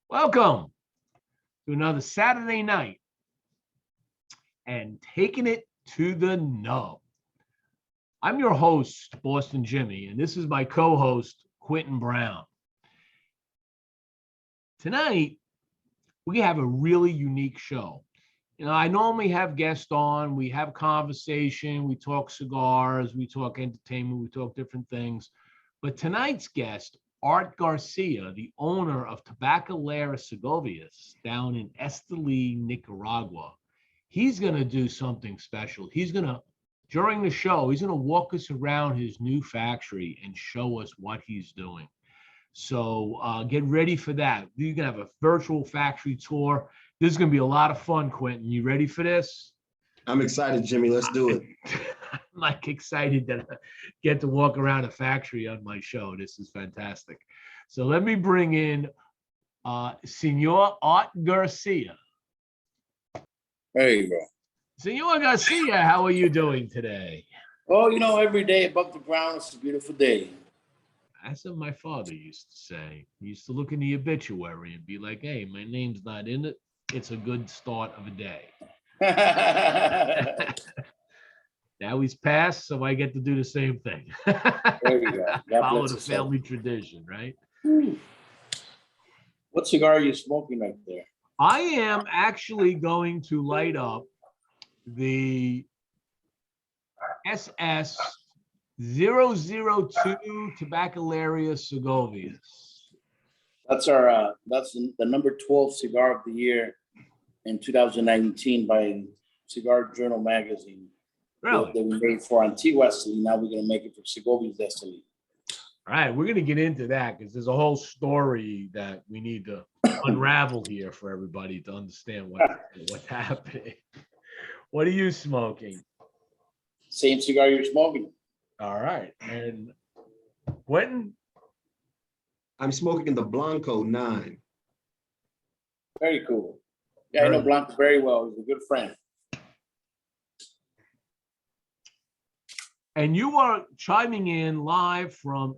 Welcome to another Saturday night and taking it to the nub. I'm your host, Boston Jimmie, and this is my co-host, Quinton Brown. Tonight, we have a really unique show. I normally have guests on, we have conversation, we talk cigars, we talk entertainment, we talk different things. But tonight's guest, Art Garcia, the owner of Tabacalera Segovias down in Esteli, Nicaragua, he's going to do something special. During the show, he's going to walk us around his new factory and show us what he's doing. So get ready for that. You're going to have a virtual factory tour. This is going to be a lot of fun, Quinton. You ready for this? I'm excited, Jimmie. Let's do it. I'm excited that I get to walk around a factory on my show. This is fantastic. So let me bring in Senor Art Garcia. There you go. Senor Garcia, how are you doing today? Oh, every day above the ground, it's a beautiful day. That's what my father used to say. He used to look in the obituary and be like, hey, my name's not in it. It's a good start of a day. Now he's passed, so I get to do the same thing. There you go. Follow the family tradition, right? What cigar are you smoking right there? I am actually going to light up the SS 002 Tabacalera Segovias. That's the number 12 cigar of the year in 2019 by Cigar Journal magazine. Really? That we made for Antigua Esteli. Now we're going to make it for Segovias Esteli. All right, we're going to get into that because there's a whole story that we need to unravel here for everybody to understand what's happening. What are you smoking? Same cigar you're smoking. All right. And Quentin? I'm smoking the Blanco 9. Very cool. Yeah, I know Blanco very well. He's a good friend. And you are chiming in live from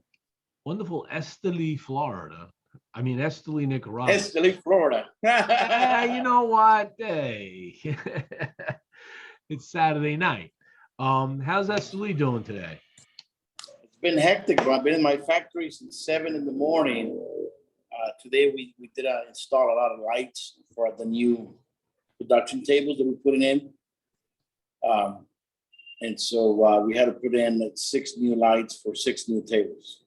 wonderful Esteli, Florida. I mean, Esteli, Nicaragua. Esteli, Florida. You know what? Hey, it's Saturday night. How's Esteli doing today? It's been hectic. I've been in my factory since 7 in the morning. Today we did install a lot of lights for the new production tables that we're putting in. And so we had to put in 6 new lights for 6 new tables.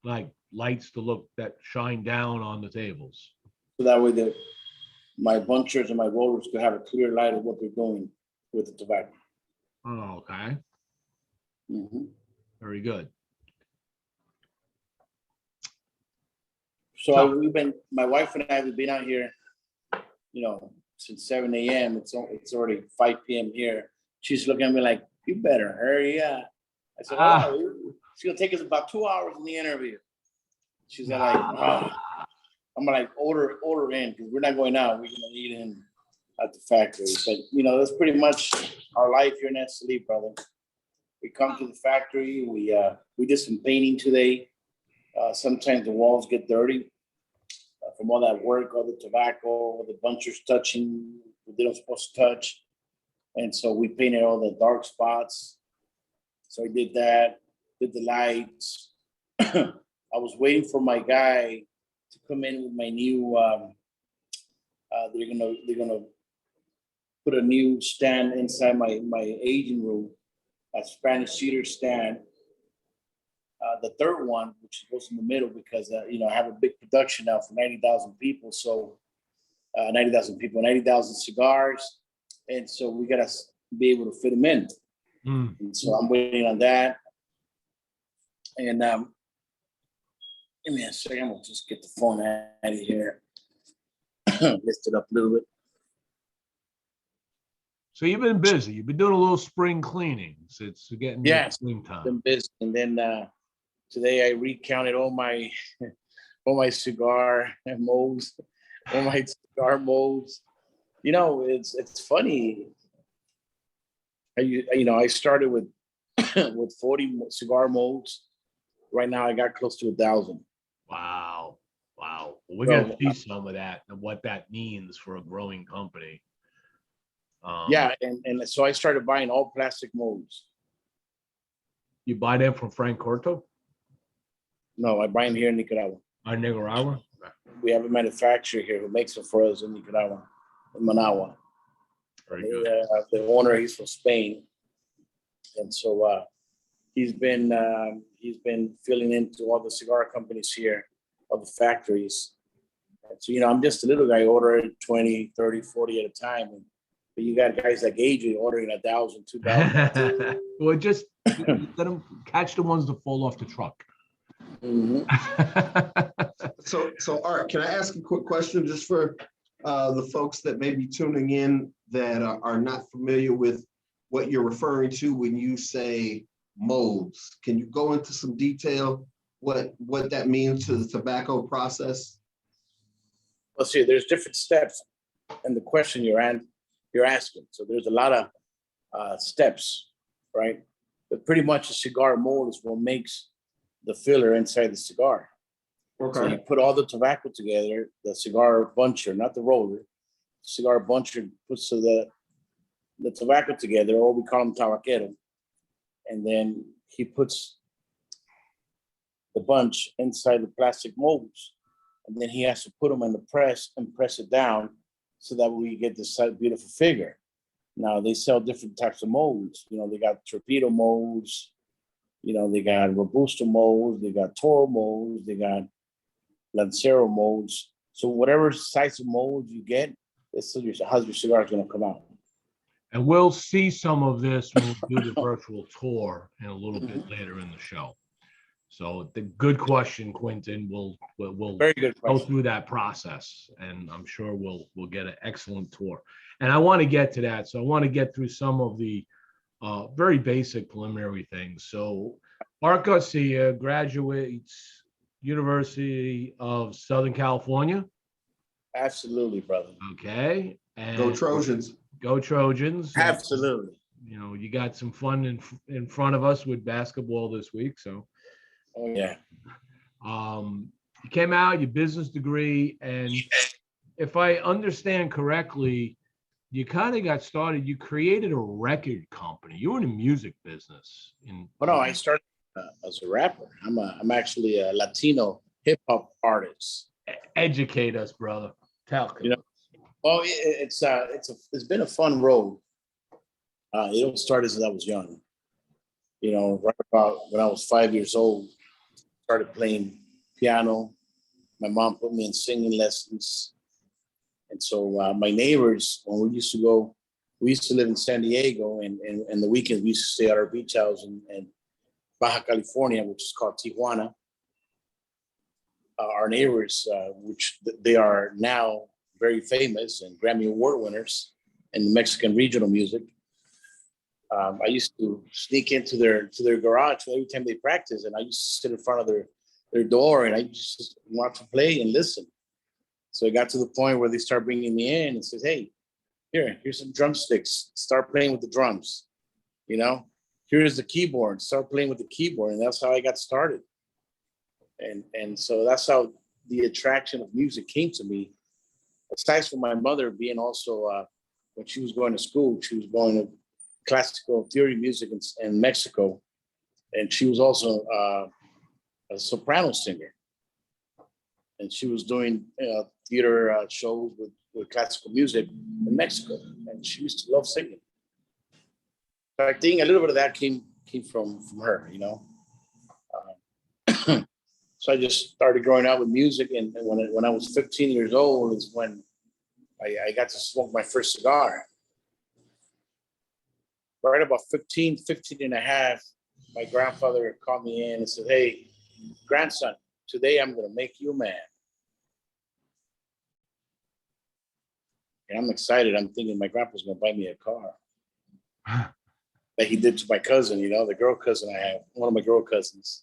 Like lights that shine down on the tables. So that way my bunchers and my rollers could have a clear light of what they're doing with the tobacco. Oh, okay. Mm-hmm. Very good. So my wife and I, we've been out here, since 7 a.m. It's already 5 p.m. here. She's looking at me like, you better hurry up. I said, it's going to take us about 2 hours in the interview. She's like, oh. I'm like, order in because we're not going out. We're going to eat in at the factory. But, that's pretty much our life here in Esteli, brother. We come to the factory. We did some painting today. Sometimes the walls get dirty from all that work, all the tobacco, all the bunchers touching what they don't supposed to touch. And so we painted all the dark spots. So I did that, did the lights. I was waiting for my guy to come in with my new, they're gonna put a new stand inside my aging room, a Spanish cedar stand. The third one, which goes in the middle because, I have a big production now for 90,000 people. So 90,000 cigars. And so we got to be able to fit them in. And so I'm waiting on that. And give me a second. I'm going to just get the phone out of here. Lift it up a little bit. So you've been busy. You've been doing a little spring cleanings. It's getting springtime. Been busy. And then today I recounted all my cigar molds, all my cigar molds. It's funny. I started with 40 cigar molds. Right now I got close to 1,000. Wow. We're gonna see some of that and what that means for a growing company. Yeah, and so I started buying all plastic molds. You buy them from Frank Corto No, I buy them here in Nicaragua. or Nicaragua? We have a manufacturer here who makes it for us in Nicaragua, in Managua. Very good. The owner, he's from Spain, and so he's been filling into all the cigar companies here, all the factories. And so, I'm just a little guy ordering 20, 30, 40 at a time. But you got guys like Adrian ordering 1,000, 2,000. Well, just let them catch the ones that fall off the truck. Mm-hmm. So Art, can I ask a quick question just for the folks that may be tuning in that are not familiar with what you're referring to when you say molds? Can you go into some detail what that means to the tobacco process? Well, see, there's different steps in the question you're asking. So there's a lot of steps, right? But pretty much a cigar mold is what makes the filler inside the cigar. Okay. So you put all the tobacco together, the cigar buncher, not the roller. Cigar buncher puts the tobacco together, or we call them tabacero. And then he puts the bunch inside the plastic molds. And then he has to put them in the press and press it down so that we get this beautiful figure. Now they sell different types of molds. They got torpedo molds, they got Robusto molds, they got Toro molds, they got Lancero molds. So whatever size of mold you get, that's how your cigar is going to come out. And we'll see some of this when we do the virtual tour in a little bit later in the show. So the good question, Quinton. We'll Very good go question. through that process, and I'm sure we'll get an excellent tour. And I want to get to that. So I want to get through some of the very basic preliminary things. So Art Garcia graduates University of Southern California. Absolutely, brother. Okay. And Go Trojans. Go Trojans. Absolutely. You got some fun in front of us with basketball this week. So, oh yeah. You came out, your business degree, and if I understand correctly, you kind of got started. You created a record company. You were in the music business. No, I started as a rapper. I'm actually a Latino hip hop artist. Educate us, brother. Tell me. Well, it's been a fun road. It all started since I was young. Right about when I was 5 years old, started playing piano. My mom put me in singing lessons. And so my neighbors, when we used to live in San Diego, and the weekends we used to stay at our beach house in Baja California, which is called Tijuana. Our neighbors, which they are now very famous and Grammy Award winners in Mexican regional music. I used to sneak into their garage every time they practice, and I used to sit in front of their door, and I just want to play and listen. So it got to the point where they start bringing me in and says, "Hey, here's some drumsticks. Start playing with the drums. Here's the keyboard. Start playing with the keyboard." And that's how I got started. And so that's how the attraction of music came to me. Aside from my mother being also, when she was going to school, she was going to classical theory music in Mexico. And she was also a soprano singer. And she was doing theater shows with classical music in Mexico. And she used to love singing. So I think a little bit of that came from her, So I just started growing up with music, and when I was 15 years old is when I got to smoke my first cigar. Right about 15 and a half, my grandfather called me in and said, "Hey, grandson, today I'm going to make you a man." And I'm excited. I'm thinking my grandpa's going to buy me a car. Like he did to my cousin, the girl cousin I have, one of my girl cousins.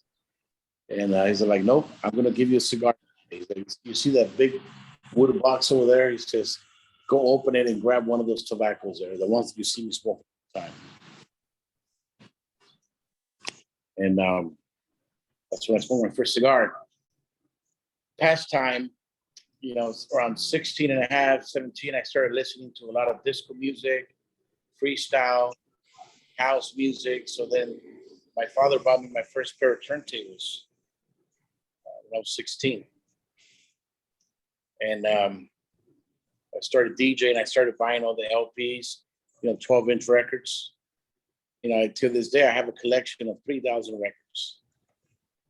And he's like, "Nope, I'm going to give you a cigar." He's like, "You see that big wood box over there?" He says, "Go open it and grab one of those tobaccos there, the ones that you see me smoking all the time." And that's when I smoked my first cigar. Pastime, around 16 and a half, 17, I started listening to a lot of disco music, freestyle, house music. So then my father bought me my first pair of turntables when I was 16. And I started DJing. I started buying all the LPs, 12-inch records. To this day, I have a collection of 3,000 records.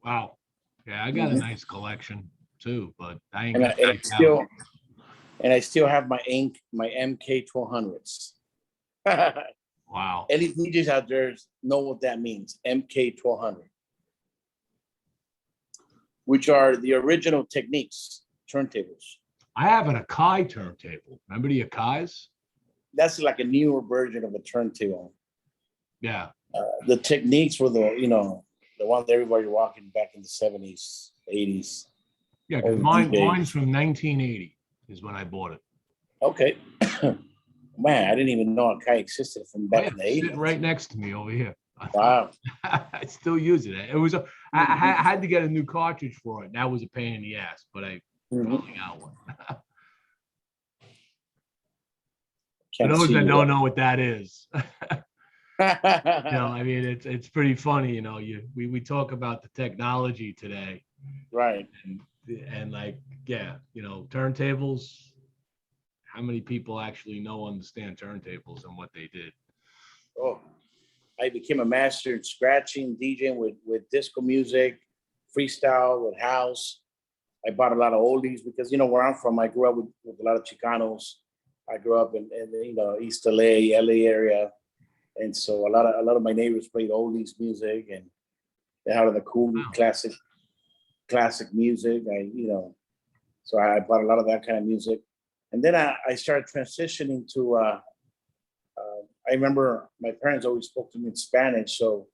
Wow. Yeah, I got a nice collection too, but I ain't And got I still have my MK 1200s. Wow. Any DJs out there know what that means, MK 1200, which are the original Techniques turntables. I have an Akai turntable. Remember the Akais? That's like a newer version of a turntable. Yeah. The Techniques were the one that everybody walking back in the 70s, 80s. Yeah, because mine's from 1980 is when I bought it. Okay. Man, I didn't even know Akai existed from back in the 80s. Sitting right next to me over here. Wow. I still use it. It was I had to get a new cartridge for it. That was a pain in the ass, but I finally got one. For those that don't know what that is. I mean, it's pretty funny, we talk about the technology today. Right. And like, yeah, turntables, how many people actually understand turntables and what they did? Oh, I became a master in scratching, DJing with disco music, freestyle, with house. I bought a lot of oldies because, where I'm from, I grew up with a lot of Chicanos. I grew up in East LA area. And so a lot of my neighbors played oldies music, and they had the cool classic music. So I bought a lot of that kind of music. And then I started transitioning to, I remember my parents always spoke to me in Spanish. So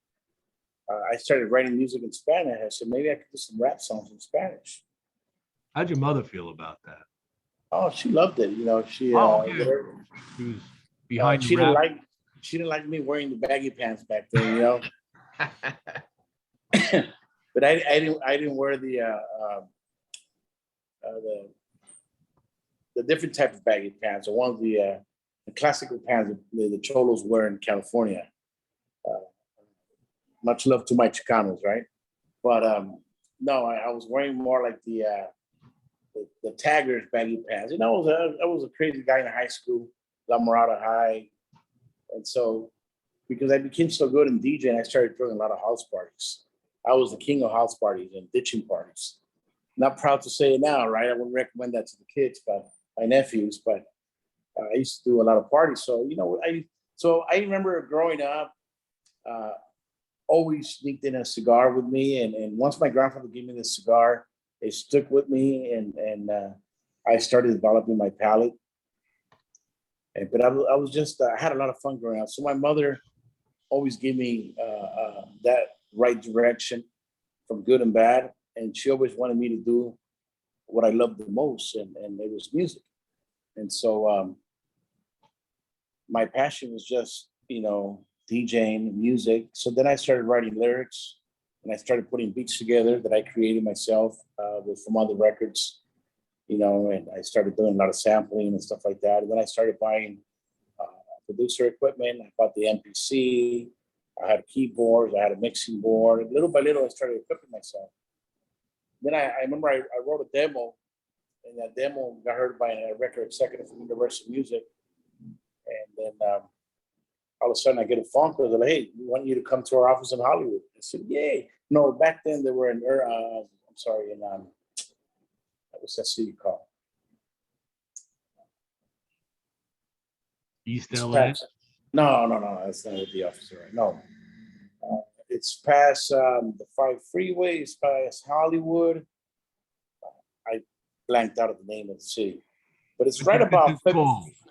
I started writing music in Spanish. I said, maybe I could do some rap songs in Spanish. How'd your mother feel about that? Oh, she loved it. She was behind she didn't like me wearing the baggy pants back then, But I didn't wear the different type of baggy pants. I wanted the classical pants that the cholos wear in California. Much love to my Chicanos, right? But no, I was wearing more like the Taggers baggy pants. I was a crazy guy in high school, La Mirada High. And so, because I became so good in DJing, I started throwing a lot of house parties. I was the king of house parties and ditching parties. Not proud to say it now, right? I wouldn't recommend that to the kids, but my nephews. But I used to do a lot of parties. So, I remember growing up, always sneaked in a cigar with me. And once my grandfather gave me the cigar, it stuck with me. And I started developing my palate. But I was just, I had a lot of fun growing up. So my mother always gave me that right direction from good and bad. And she always wanted me to do what I loved the most, and it was music. And so my passion was just, DJing, music. So then I started writing lyrics, and I started putting beats together that I created myself from other records. And I started doing a lot of sampling and stuff like that. And then I started buying producer equipment. I bought the MPC. I had keyboards. I had a mixing board. And little by little, I started equipping myself. Then I remember I wrote a demo, and that demo got heard by a record executive from Universal Music. And then all of a sudden, I get a phone call. They're like, "Hey, we want you to come to our office in Hollywood." I said, "Yay!" No, back then they were in what's that city called? East LA? No, that's not what the office is. No. It's past the 5 freeway, it's past Hollywood. I blanked out of the name of the city. But it's right about...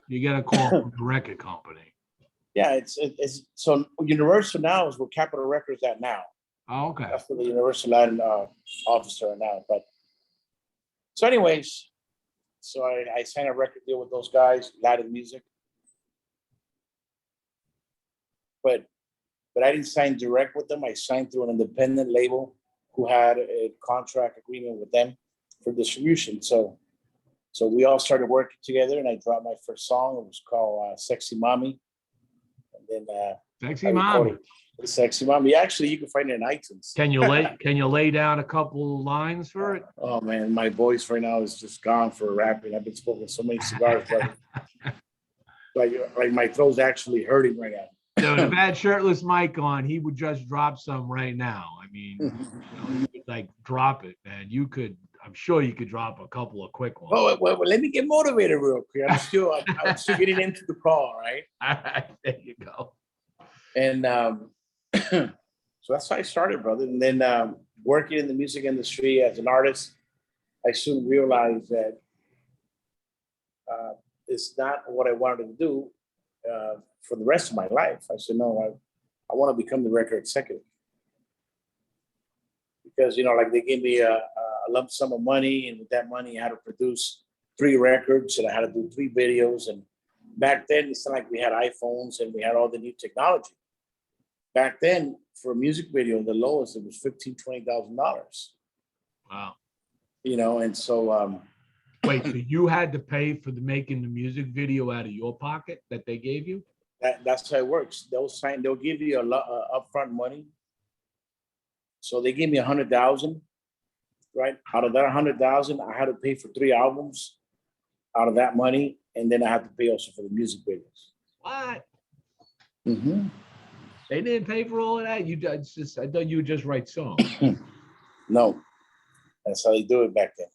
You get a call from the record company. Yeah, it's so Universal now is where Capitol Records at now. Oh, okay. That's where the Universal Latin office are now. But so anyways, so I signed a record deal with those guys, Latin music. But I didn't sign direct with them. I signed through an independent label who had a contract agreement with them for distribution. So So we all started working together, and I dropped my first song. It was called "Sexy Mommy," and then Sexy Mom. "Sexy Mommy." Actually, you can find it in iTunes. Can you lay down a couple lines for it? Oh man, my voice right now is just gone for rapping. I've been smoking so many cigars, brother. like my throat's actually hurting right now. Dude, if I had shirtless Mike on, he would just drop some right now. I mean, you could like drop it, man. You could. I'm sure you could drop a couple of quick ones. Well, let me get motivated real quick. I'm still getting into the call, right? All right, there you go. And so that's how I started, brother. And then working in the music industry as an artist, I soon realized that it's not what I wanted to do for the rest of my life. I said, no, I want to become the record executive. Because, like they gave me a lump sum of money, and with that money, I had to produce 3 records, and I had to do 3 videos. And back then, it's not like we had iPhones and we had all the new technology. Back then, for a music video, the lowest, it was $15,000-$20,000. Wow. And so. Wait, so you had to pay for making the music video out of your pocket that they gave you? That's how it works. They'll give you upfront money. So they gave me $100,000, right? Out of that $100,000, I had to pay for 3 albums out of that money, and then I had to pay also for the music videos. What? Mm-hmm. They didn't pay for all of that. I thought you would just write songs. No, that's how they do it back then.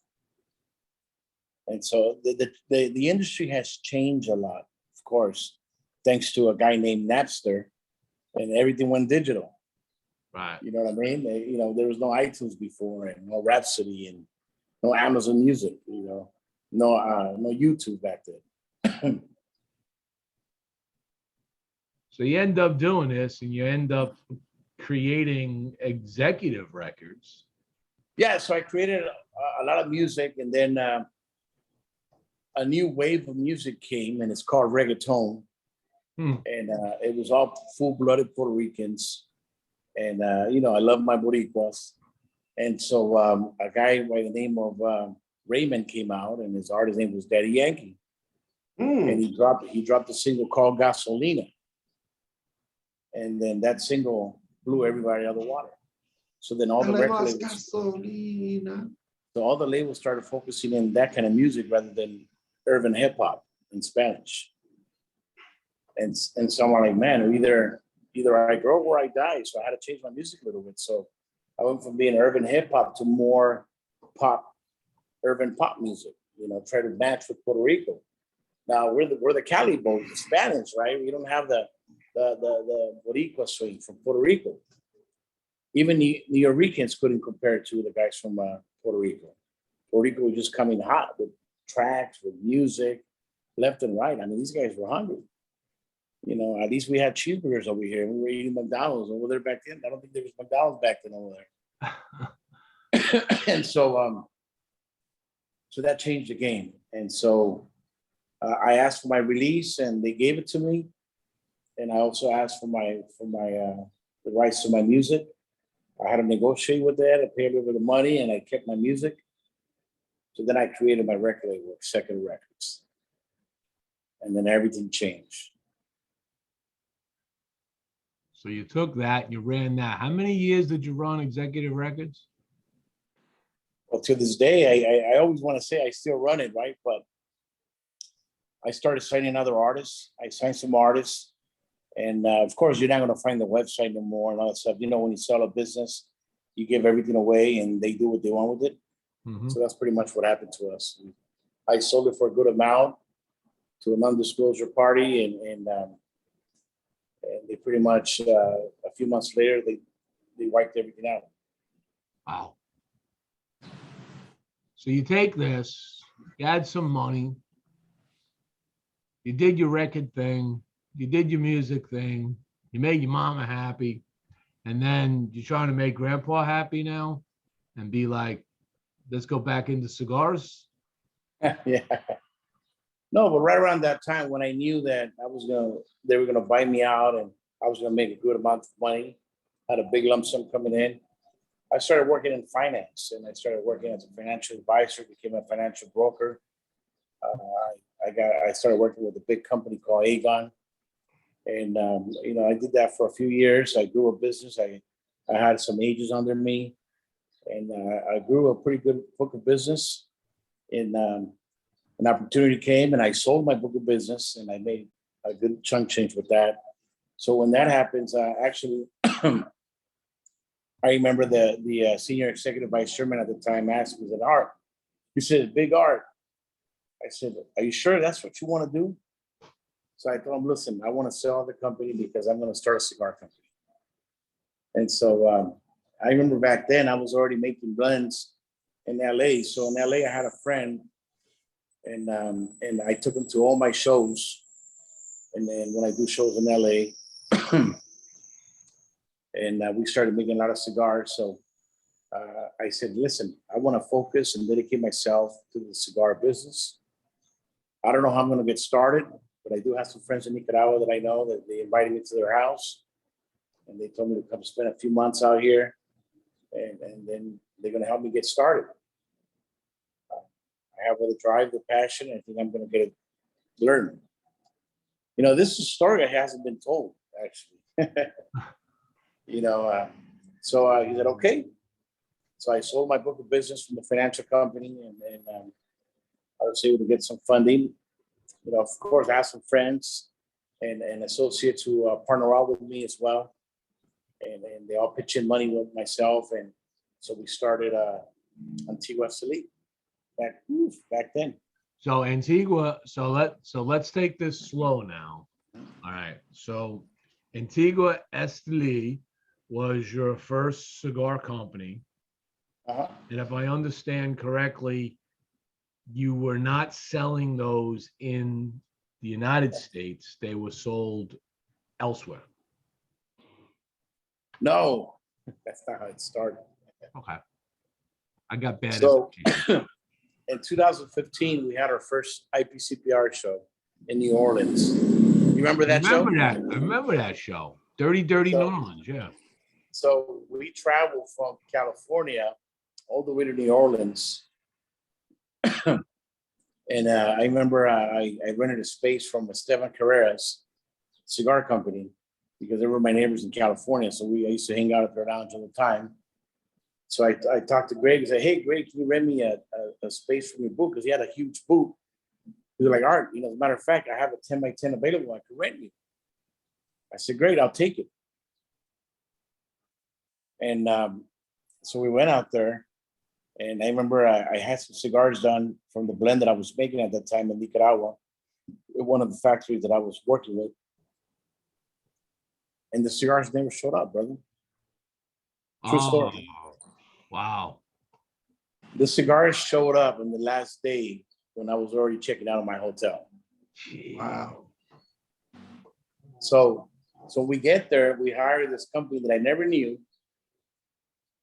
And so the industry has changed a lot, of course, thanks to a guy named Napster, and everything went digital. Right. You know what I mean? There was no iTunes before, and no Rhapsody, and no Amazon Music. No YouTube back then. So you end up doing this, and you end up creating executive records. Yeah, so I created a lot of music, and then a new wave of music came, and it's called reggaeton. And it was all full-blooded Puerto Ricans. And, I love my Boricuas. And so a guy by the name of Raymond came out, and his artist name was Daddy Yankee. And he dropped a single called Gasolina. And then that single blew everybody out of the water. So then all the labels started focusing in that kind of music rather than urban hip hop in Spanish. And so I'm like, man, either I grow or I die. So I had to change my music a little bit. So I went from being urban hip hop to more urban pop music. Try to match with Puerto Rico. Now we're the Cali boys, the Spanish, right? We don't have the Boricua swing from Puerto Rico. Even the New Yorkers couldn't compare to the guys from Puerto Rico. Puerto Rico was just coming hot with tracks, with music, left and right. I mean, these guys were hungry. At least we had cheeseburgers over here. We were eating McDonald's over there back then. I don't think there was McDonald's back then over there. And so that changed the game. And so I asked for my release, and they gave it to me. And I also asked for the rights to my music. I had to negotiate with that. I paid a little bit of money, and I kept my music. So then I created my record label, Second Records. And then everything changed. So you took that and you ran that. How many years did you run Executive Records? Well, to this day, I always want to say I still run it, right? But I started signing other artists. I signed some artists. And of course, you're not going to find the website no more and all that stuff. When you sell a business, you give everything away and they do what they want with it. Mm-hmm. So that's pretty much what happened to us. I sold it for a good amount to an undisclosure party, and they pretty much a few months later they wiped everything out. Wow. So you take this, you add some money, you did your record thing, you did your music thing, you made your mama happy, and then you're trying to make grandpa happy now and be like, let's go back into cigars. Yeah. No, but right around that time when I knew that they were gonna buy me out and I was gonna make a good amount of money, had a big lump sum coming in, I started working in finance, and I started working as a financial advisor, became a financial broker. I started working with a big company called Aegon. And, I did that for a few years. I grew a business. I had some agents under me, and I grew a pretty good book of business. And an opportunity came, and I sold my book of business, and I made a good chunk change with that. So when that happens, actually, I remember the senior executive vice chairman at the time asked me, he said, Art, you said, big Art. I said, are you sure that's what you want to do? So I told him, listen, I want to sell the company because I'm going to start a cigar company. And so I remember back then I was already making blends in LA. So in LA, I had a friend, and I took him to all my shows. And then when I do shows in LA, and we started making a lot of cigars. So I said, listen, I want to focus and dedicate myself to the cigar business. I don't know how I'm going to get started, but I do have some friends in Nicaragua that I know that they invited me to their house, and they told me to come spend a few months out here, and then they're going to help me get started. I have the drive, the passion, and I think I'm going to get it learned. This is a story that hasn't been told, actually. So he said, okay. So I sold my book of business from the financial company, and I was able to get some funding. Of course, I have some friends and associates who partner out with me as well. And they all pitch in money with myself. And so we started Antigua Esteli back then. So Antigua, so let's take this slow now. All right. So Antigua Esteli was your first cigar company. Uh-huh. And if I understand correctly, you were not selling those in the United States. They were sold elsewhere. No, that's not how it started. Okay. I got bad. So in 2015, we had our first IPCPR show in New Orleans. You remember that show? I remember that show. Dirty New Orleans, yeah. So we traveled from California all the way to New Orleans. And I remember I rented a space from Esteban Carrera's cigar company because they were my neighbors in California. So I used to hang out at their lounge all the time. So I talked to Greg and said, hey, Greg, can you rent me a space from your booth? Because he had a huge booth. He was like, Art, as a matter of fact, I have a 10 by 10 available. I could rent you. I said, great, I'll take it. And so we went out there. And I remember I had some cigars done from the blend that I was making at that time in Nicaragua, one of the factories that I was working with. And the cigars never showed up, brother. True story. Wow. The cigars showed up on the last day when I was already checking out of my hotel. Wow. So we get there, we hired this company that I never knew.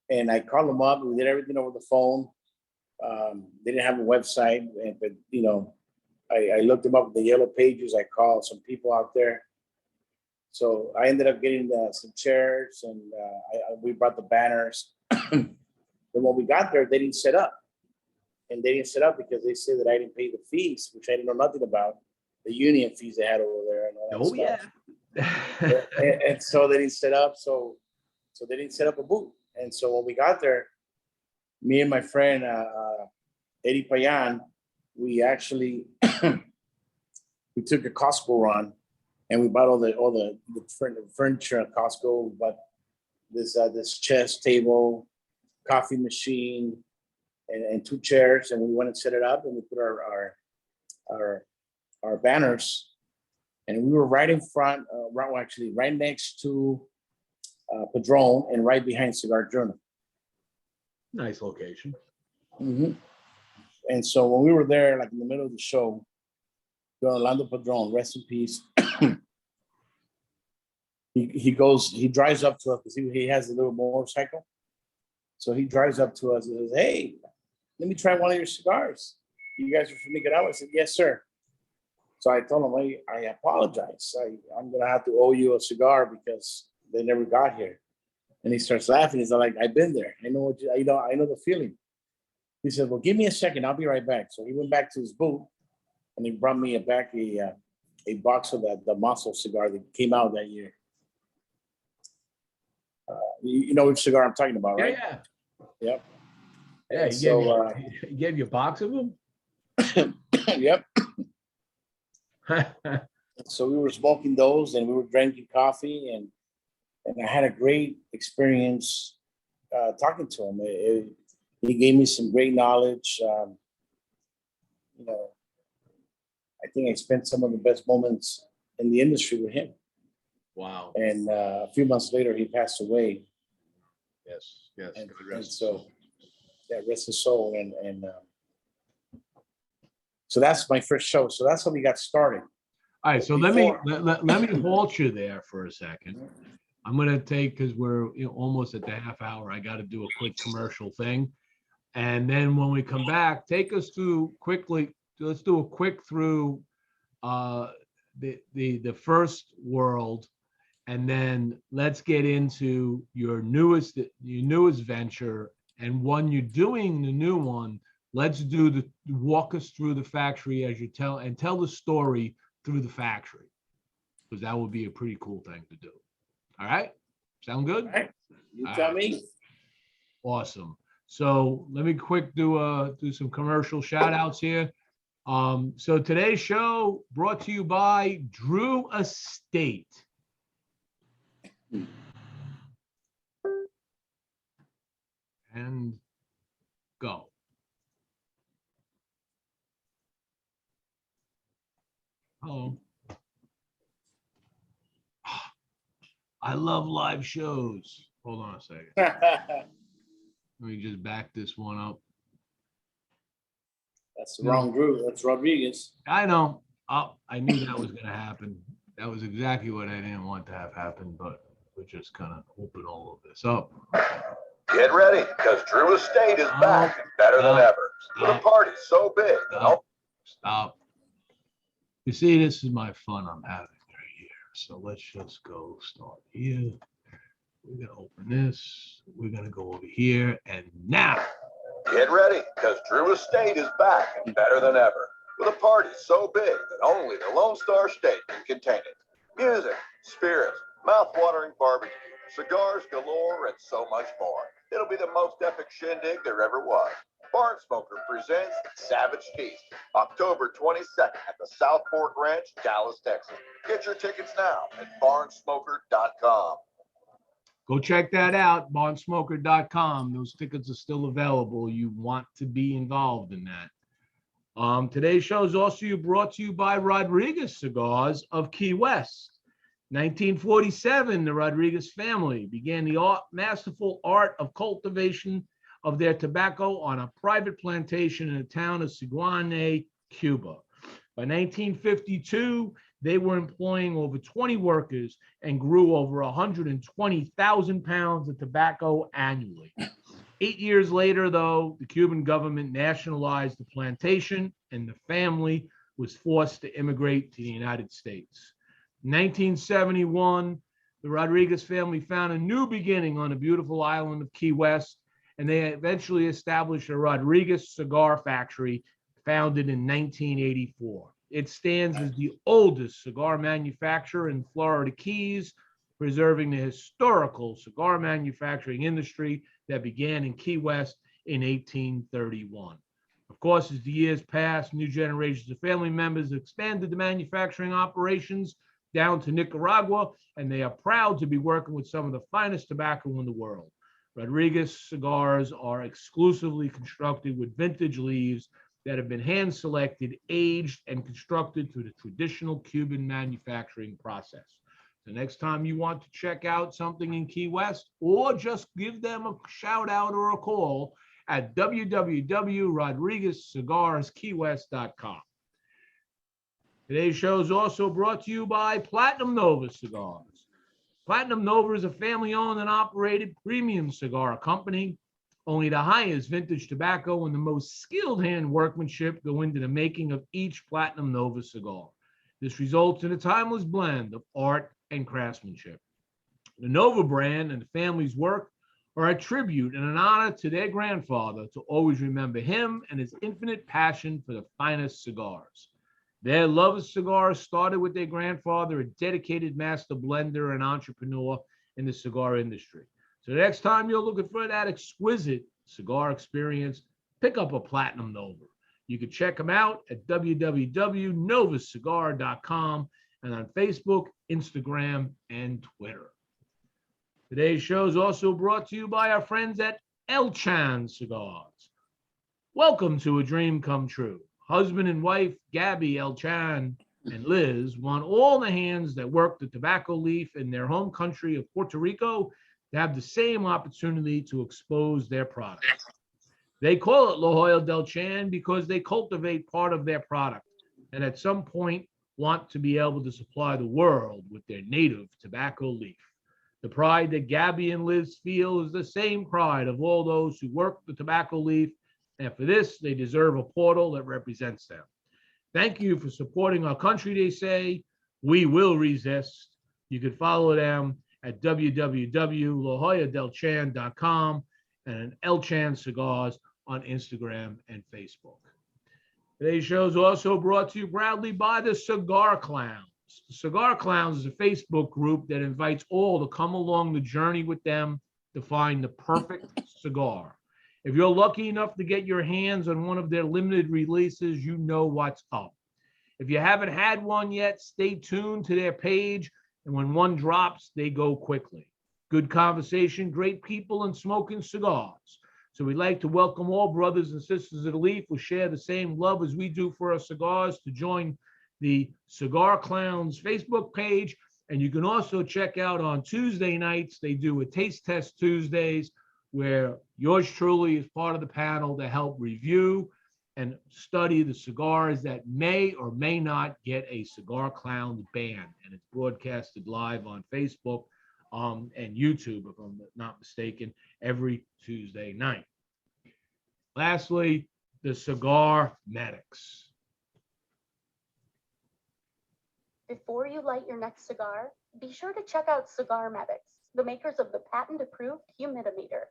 And I called them up. We did everything over the phone. They didn't have a website, but I looked them up in the yellow pages. I called some people out there. So I ended up getting some chairs, and we brought the banners. Then when we got there, they didn't set up, and they didn't set up because they said that I didn't pay the fees, which I didn't know nothing about, the union fees they had over there and all that stuff. Yeah. and so they didn't set up. So they didn't set up a booth. And so when we got there, me and my friend Eddie Payan, we actually we took a Costco run, and we bought all the furniture at Costco. We bought this chest table, coffee machine, and 2 chairs, and we went and set it up, and we put our banners, and we were right in front, right next to Padron and right behind Cigar Journal. Nice location. Mm-hmm. And so when we were there, like in the middle of the show, Don Orlando Padron, rest in peace. he drives up to us because he has a little motorcycle. So he drives up to us and says, hey, let me try one of your cigars. You guys are from Nicaragua? I said, yes, sir. So I told him, I apologize. I'm going to have to owe you a cigar because they never got here. And he starts laughing. He's like, I've been there. I know I know the feeling. He said, well, give me a second. I'll be right back. So he went back to his booth. and he brought me a box of the muscle cigar that came out that year. You know which cigar I'm talking about, right? Yeah. Yep. Yeah. He gave you a box of them? Yep. So we were smoking those and we were drinking coffee, and I had a great experience talking to him. He gave me some great knowledge. You know, I think I spent some of the best moments in the industry with him. Wow. And a few months later, he passed away. Yes. And so, yeah, rest his soul. And so that's my first show. So that's how we got started. All right. So let me halt you there for a second. I'm going to take, because we're almost at the half hour, I got to do a quick commercial thing. And then when we come back, take us through quickly. Let's do a quick through the first world, and then let's get into your newest venture, and when you're doing the new one, let's walk us through the factory as you tell the story through the factory, because that would be a pretty cool thing to do. All right, sound good? All right. You tell me. Awesome. So let me quick do some commercial shout outs here. So today's show brought to you by Drew Estate. And go. Hello. I love live shows. Hold on a second. Let me just back this one up. That's the wrong Drew. That's Rodriguez. I know. Oh, I knew that was going to happen. That was exactly what I didn't want to have happen, but we're just kind of open all of this up. Get ready, because Drew Estate is back and better than ever. With a party so big. Stop. You see, this is my fun I'm having right here. So let's just go start here. We're going to open this. We're going to go over here. And now. Get ready, because Drew Estate is back and better than ever. With a party so big that only the Lone Star State can contain it. Music, spirits, mouth-watering barbecue, cigars galore, and so much more. It'll be the most epic shindig there ever was. Barn Smoker presents Savage Feast, October 22nd at the South Fork Ranch, Dallas, Texas. Get your tickets now at barnsmoker.com. Go check that out, barnsmoker.com. Those tickets are still available. You want to be involved in that. Today's show is also brought to you by Rodriguez Cigars of Key West. 1947, the Rodriguez family began the masterful art of cultivation of their tobacco on a private plantation in the town of Siguane, Cuba. By 1952, they were employing over 20 workers and grew over 120,000 pounds of tobacco annually. 8 years later, though, the Cuban government nationalized the plantation and the family was forced to immigrate to the United States. In 1971, the Rodriguez family found a new beginning on the beautiful island of Key West, and they eventually established a Rodriguez Cigar Factory founded in 1984. It stands as the oldest cigar manufacturer in Florida Keys, preserving the historical cigar manufacturing industry that began in Key West in 1831. Of course, as the years passed, new generations of family members expanded the manufacturing operations down to Nicaragua, and they are proud to be working with some of the finest tobacco in the world. Rodriguez cigars are exclusively constructed with vintage leaves that have been hand-selected, aged, and constructed through the traditional Cuban manufacturing process. The next time you want to check out something in Key West, or just give them a shout out or a call at www.rodriguezcigarskeywest.com. Today's show is also brought to you by Platinum Nova Cigars. Platinum Nova is a family-owned and operated premium cigar company. Only the highest vintage tobacco and the most skilled hand workmanship go into the making of each Platinum Nova cigar. This results in a timeless blend of art and craftsmanship. The Nova brand and the family's work are a tribute and an honor to their grandfather to always remember him and his infinite passion for the finest cigars. Their love of cigars started with their grandfather, a dedicated master blender and entrepreneur in the cigar industry. So the next time you're looking for that exquisite cigar experience, pick up a Platinum Nova. You can check them out at www.novacigar.com and on Facebook, Instagram, and Twitter. Today's show is also brought to you by our friends at El Chan Cigars. Welcome to a dream come true. Husband and wife, Gabby El Chan and Liz, want all the hands that work the tobacco leaf in their home country of Puerto Rico to have the same opportunity to expose their products. They call it La Joya del Chan because they cultivate part of their product and at some point want to be able to supply the world with their native tobacco leaf. The pride that Gabby and Liz feel is the same pride of all those who work the tobacco leaf, and for this, they deserve a portal that represents them. Thank you for supporting our country, they say. We will resist. You can follow them at www.lajoyadelchan.com and El Chan Cigars on Instagram and Facebook. Today's show is also brought to you proudly by the Cigar Clowns. The Cigar Clowns is a Facebook group that invites all to come along the journey with them to find the perfect cigar. If you're lucky enough to get your hands on one of their limited releases, you know what's up. If you haven't had one yet, stay tuned to their page, and when one drops, they go quickly. Good conversation, great people, and smoking cigars. So we'd like to welcome all brothers and sisters of the leaf who share the same love as we do for our cigars to join the Cigar Clowns Facebook page. And you can also check out on Tuesday nights, they do a Taste Test Tuesdays, where yours truly is part of the panel to help review and study the cigars that may or may not get a Cigar Clown ban. And it's broadcasted live on Facebook and YouTube, if I'm not mistaken, every Tuesday night. Lastly, the Cigar Medics. Before you light your next cigar, be sure to check out Cigar Medics, the makers of the patent-approved humidimeter.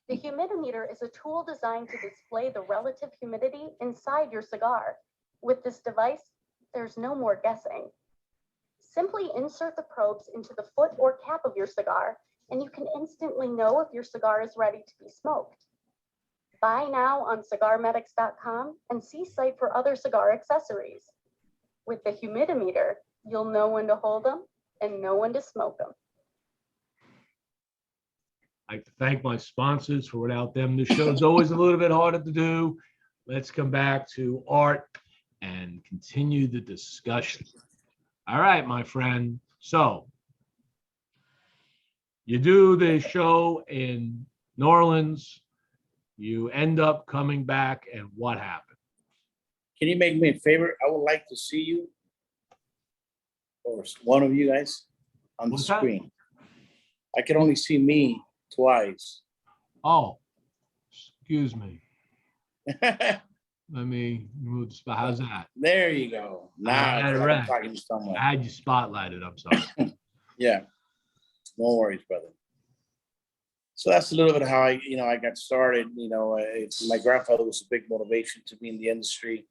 The humidimeter is a tool designed to display the relative humidity inside your cigar. With this device, there's no more guessing. Simply insert the probes into the foot or cap of your cigar, and you can instantly know if your cigar is ready to be smoked. Buy now on cigarmedics.com and see site for other cigar accessories. With the humidimeter, you'll know when to hold them and know when to smoke them. I'd like to thank my sponsors. For without them, the show is always a little bit harder to do. Let's come back to Art and continue the discussion. All right, my friend. So you do the show in New Orleans. You end up coming back, and what happened? Can you make me a favor? I would like to see you, or one of you guys, on the What's that? screen. I can only see me twice. Oh, excuse me. Let me move the spot. How's that? There you go. Now I had it I'm right. talking to someone. I had you spotlighted. I'm sorry. Yeah, no worries, brother. So that's a little bit how I got started. My grandfather was a big motivation to be in the industry,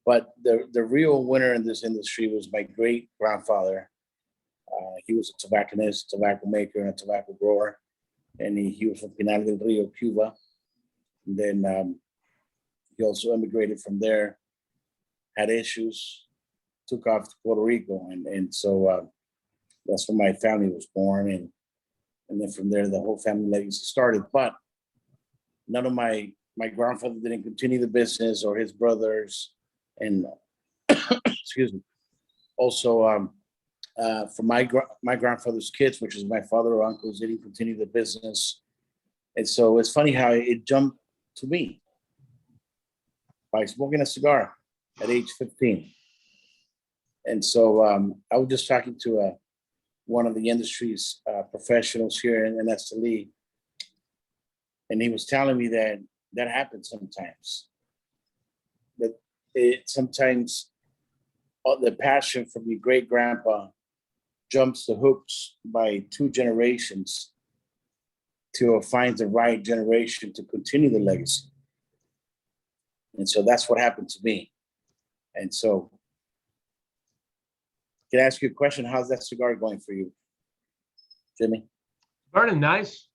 but the real winner in this industry was my great grandfather. He was a tobacconist, tobacco maker, and a tobacco grower, and he was from Pinal del Rio, Cuba. And then he also immigrated from there, had issues, took off to Puerto Rico, and so that's where my family was born, and then from there the whole family legacy started. But none of my grandfather didn't continue the business, or his brothers, and excuse me. Also, for my grandfather's kids, which is my father or uncles, didn't continue the business, and so it's funny how it jumped to me by smoking a cigar at age 15. And so I was just talking to one of the industry's professionals here in Esteli, and he was telling me that happens sometimes. That sometimes the passion from your great grandpa jumps the hoops by 2 generations to find the right generation to continue the legacy. And so that's what happened to me. And so Can I ask you a question? How's that cigar going for you, Jimmie? Burning nice.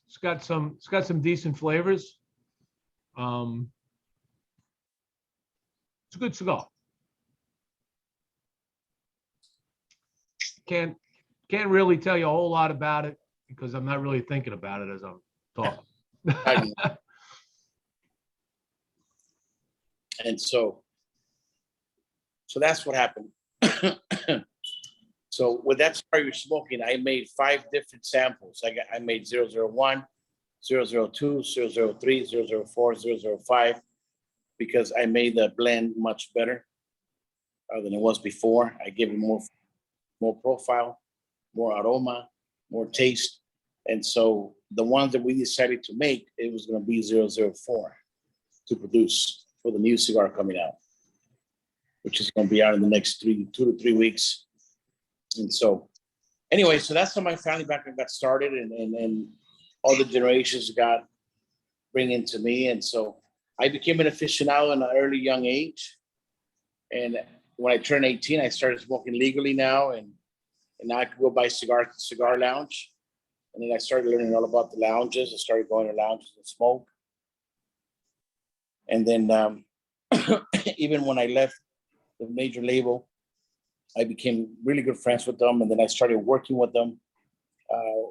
It's got some decent flavors. It's a good cigar. Can't really tell you a whole lot about it because I'm not really thinking about it as I'm talking. And so that's what happened. So with that cigar you're smoking, I made 5 different samples. I made 001, 002, 003, 004, 005, because I made the blend much better than it was before. I gave it more profile, more aroma, more taste. And so the ones that we decided to make, it was going to be 004 to produce for the new cigar coming out, which is going to be out in the next 2 to 3 weeks. And so anyway, so that's how my family background got started, and all the generations got bringing to me. And so I became an aficionado in an early young age. And when I turned 18, I started smoking legally now, and now I could go buy cigar lounge. And then I started learning all about the lounges. I started going to lounges and smoke. And then even when I left the major label, I became really good friends with them. And then I started working with them.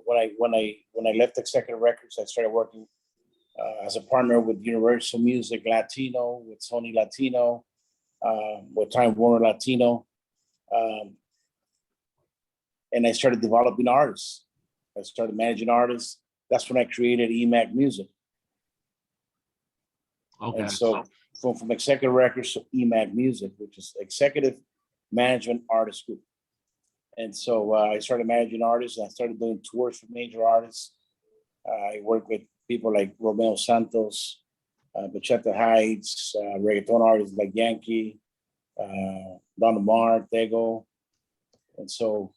When I left Executive Records, I started working as a partner with Universal Music Latino, with Sony Latino, with Time Warner Latino. And I started developing artists. I started managing artists. That's when I created EMAG Music. Okay. And so from Executive Records to EMAG Music, which is Executive Management Artist Group. And so I started managing artists, and I started doing tours for major artists. I worked with people like Romeo Santos, Bachata Heights, reggaeton artists like Yankee, Don Omar, Tego. And so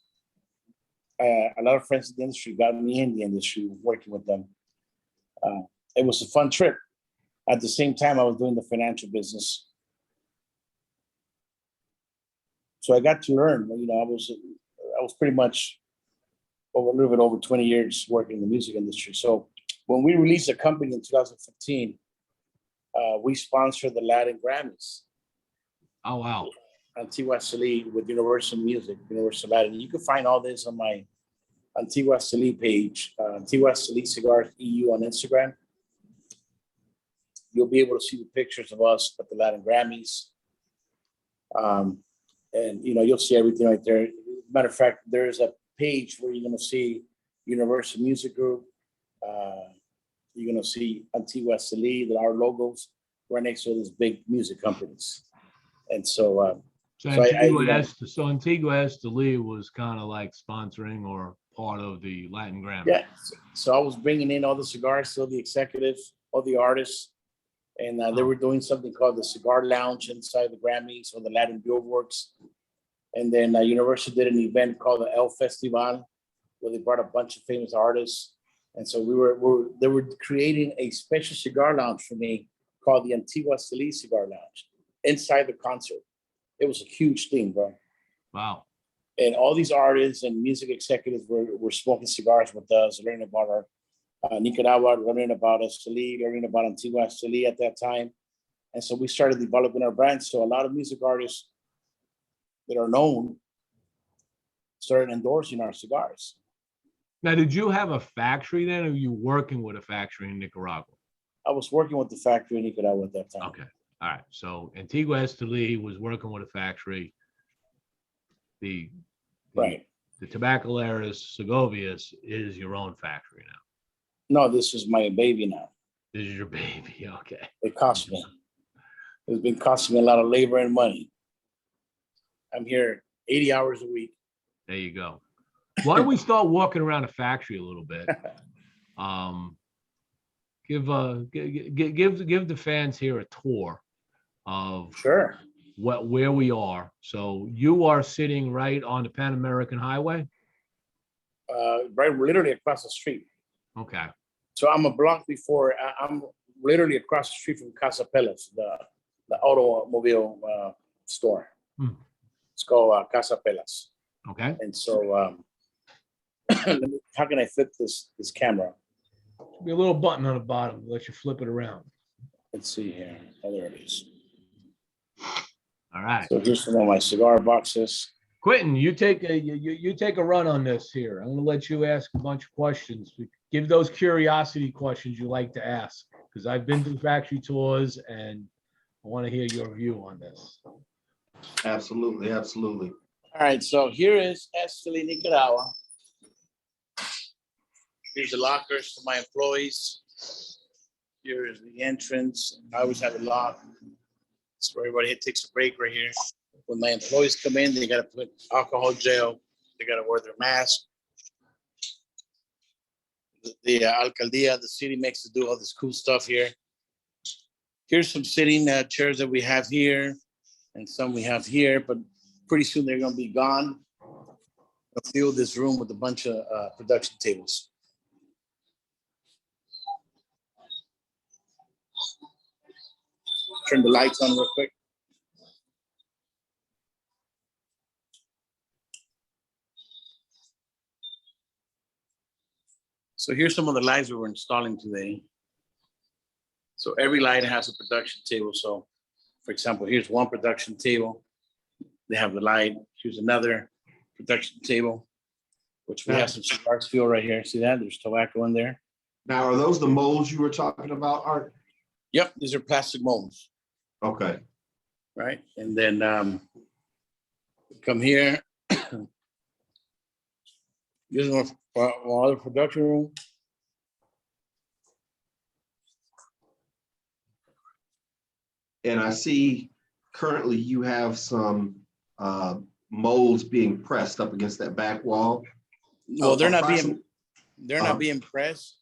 a lot of friends in the industry got me in the industry working with them. It was a fun trip. At the same time, I was doing the financial business. So I got to learn, I was pretty much a little bit over 20 years working in the music industry. So when we released the company in 2015, we sponsored the Latin Grammys. Oh, wow. Antigua Esteli with Universal Music, Universal Latin. You can find all this on my Antigua Esteli page, Antigua Esteli Cigars EU on Instagram. You'll be able to see the pictures of us at the Latin Grammys. And you'll see everything right there. Matter of fact, there's a page where you're going to see Universal Music Group. You're going to see Antigua Esteli, our logos right next to these big music companies. And so, Antigua Esteli was kind of like sponsoring or part of the Latin Grammy. Yeah. So I was bringing in all the cigars, all the executives, all the artists, and they were doing something called the Cigar Lounge inside the Grammys or the Latin Billboards. And then Universal did an event called the El Festival, where they brought a bunch of famous artists. And so they were creating a special cigar lounge for me called the Antigua Esteli Cigar Lounge inside the concert. It was a huge thing, bro. Wow. And all these artists and music executives were smoking cigars with us, learning about our Nicaragua, learning about Esteli, learning about Antigua Esteli at that time. And so we started developing our brand. So a lot of music artists that are known started endorsing our cigars. Now, did you have a factory then, or were you working with a factory in Nicaragua? I was working with the factory in Nicaragua at that time. Okay. All right. So Antigua Esteli was working with a factory. The Tabacalera Segovias is your own factory now. No, this is my baby now. This is your baby. Okay. It cost me. It's been costing me a lot of labor and money. I'm here 80 hours a week. There you go. Why don't we start walking around the factory a little bit? Give the fans here a tour of Sure. where we are. So you are sitting right on the Pan American Highway? Right, literally across the street. Okay. So I'm a block before. I'm literally across the street from Casa Pelas, the automobile store. It's called Casa Pelas. Okay. And so, how can I flip this camera? Be a little button on the bottom. Let you flip it around. Let's see here. Oh, there it is. All right. So here's some of my cigar boxes. Quinton, you take a run on this here. I'm going to let you ask a bunch of questions. Give those curiosity questions you like to ask, because I've been to factory tours and I want to hear your view on this. Absolutely, absolutely. All right, so here is Esteli Nicaragua. Here's the lockers for my employees. Here is the entrance. I always have a lock. It's where everybody takes a break right here. When my employees come in, they got to put alcohol gel. They got to wear their mask. The alcaldía, the city makes us do all this cool stuff here. Here's some sitting chairs that we have here and some we have here, but pretty soon they're going to be gone. I'll fill this room with a bunch of production tables. Turn the lights on real quick. So here's some of the lights we were installing today. So every light has a production table. So for example, here's one production table. They have the light. Here's another production table, which we have some cigars filled right here. See that? There's tobacco in there. Now, are those the molds you were talking about, Art? Yep, these are plastic molds. Okay. Right? And then come here. This is our other production room. And I see currently you have some molds being pressed up against that back wall. Well, they're not being pressed.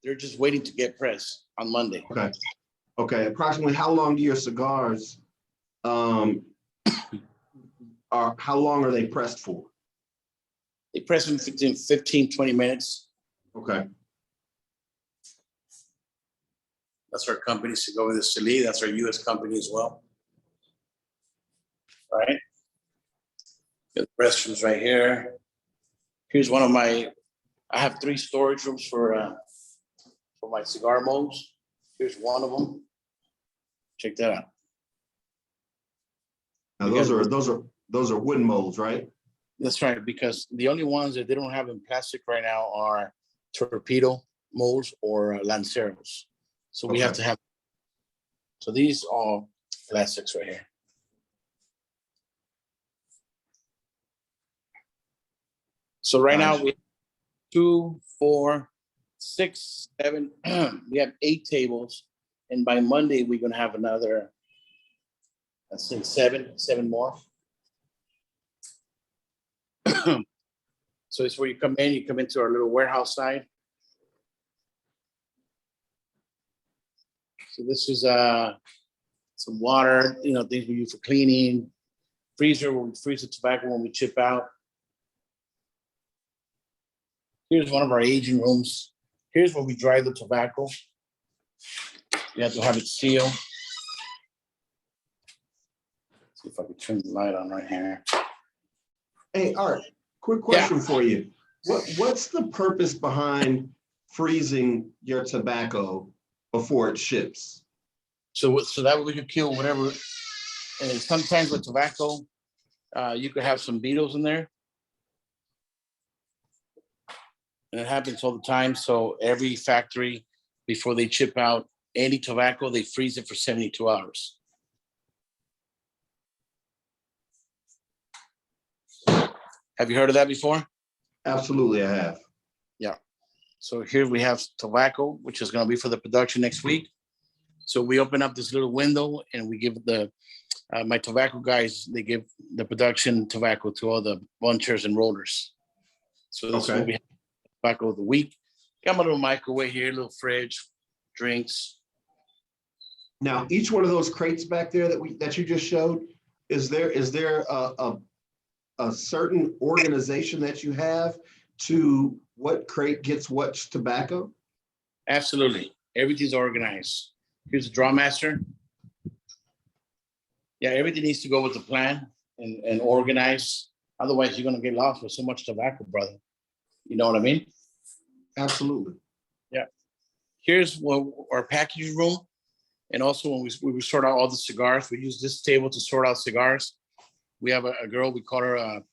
They're just waiting to get pressed on Monday. Okay. Okay. Approximately how long do your cigars how long are they pressed for? They press them 15, 20 minutes. Okay. That's our company, Segovias. That's our U.S. company as well. All right. The restrooms right here. Here's one of my, I have 3 storage rooms for my cigar molds. Here's one of them. Check that out. Now those are wooden molds, right? That's right, because the only ones that they don't have in plastic right now are torpedo molds or lanceros. So we have to have, so these are plastics right here. So right now we have 2, 4, 6, 7, we have 8 tables. And by Monday, we're gonna have another, let's say 7 more. So it's where you come into our little warehouse side. So this is some water, things we use for cleaning. Freezer, where we freeze the tobacco when we chip out. Here's one of our aging rooms. Here's where we dry the tobacco. You have to have it sealed. See if I can turn the light on right here. Hey, Art, quick question for you. What's the purpose behind freezing your tobacco before it ships? So that way we can kill whatever. And sometimes with tobacco, you could have some beetles in there. And it happens all the time. So every factory, before they chip out any tobacco, they freeze it for 72 hours. Have you heard of that before? Absolutely, I have. Yeah. So here we have tobacco, which is going to be for the production next week. So we open up this little window and we give my tobacco guys, they give the production tobacco to all the bunchers and rollers. So this is what we have, tobacco of the week. Got my little microwave here, little fridge, drinks. Now, each one of those crates back there that you just showed, is there a certain organization that you have to what crate gets what tobacco? Absolutely. Everything's organized. Here's the draw master. Yeah, everything needs to go with the plan. and organized. Otherwise, you're gonna get lost with so much tobacco, brother. You know what I mean? Absolutely. Here's our packaging room. And also when we sort out all the cigars, we use this table to sort out cigars. We have a girl, we call her,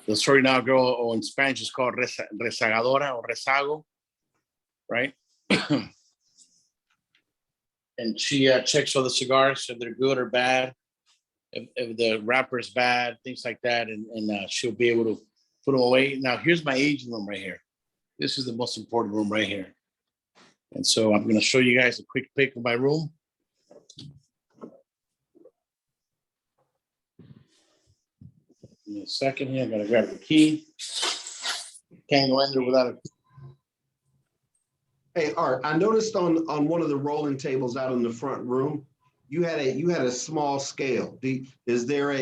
the sorry now girl, or in Spanish is called rezagadora or rezago, right? And she checks all the cigars, if they're good or bad, if the wrapper is bad, things like that, and she'll be able to put them away. Now, here's my aging room right here. This is the most important room right here. And so I'm going to show you guys a quick pic of my room. Give me a second here. I got to grab the key. Can't go in there without a key. Hey, Art, I noticed on one of the rolling tables out in the front room, you had a small scale. Is there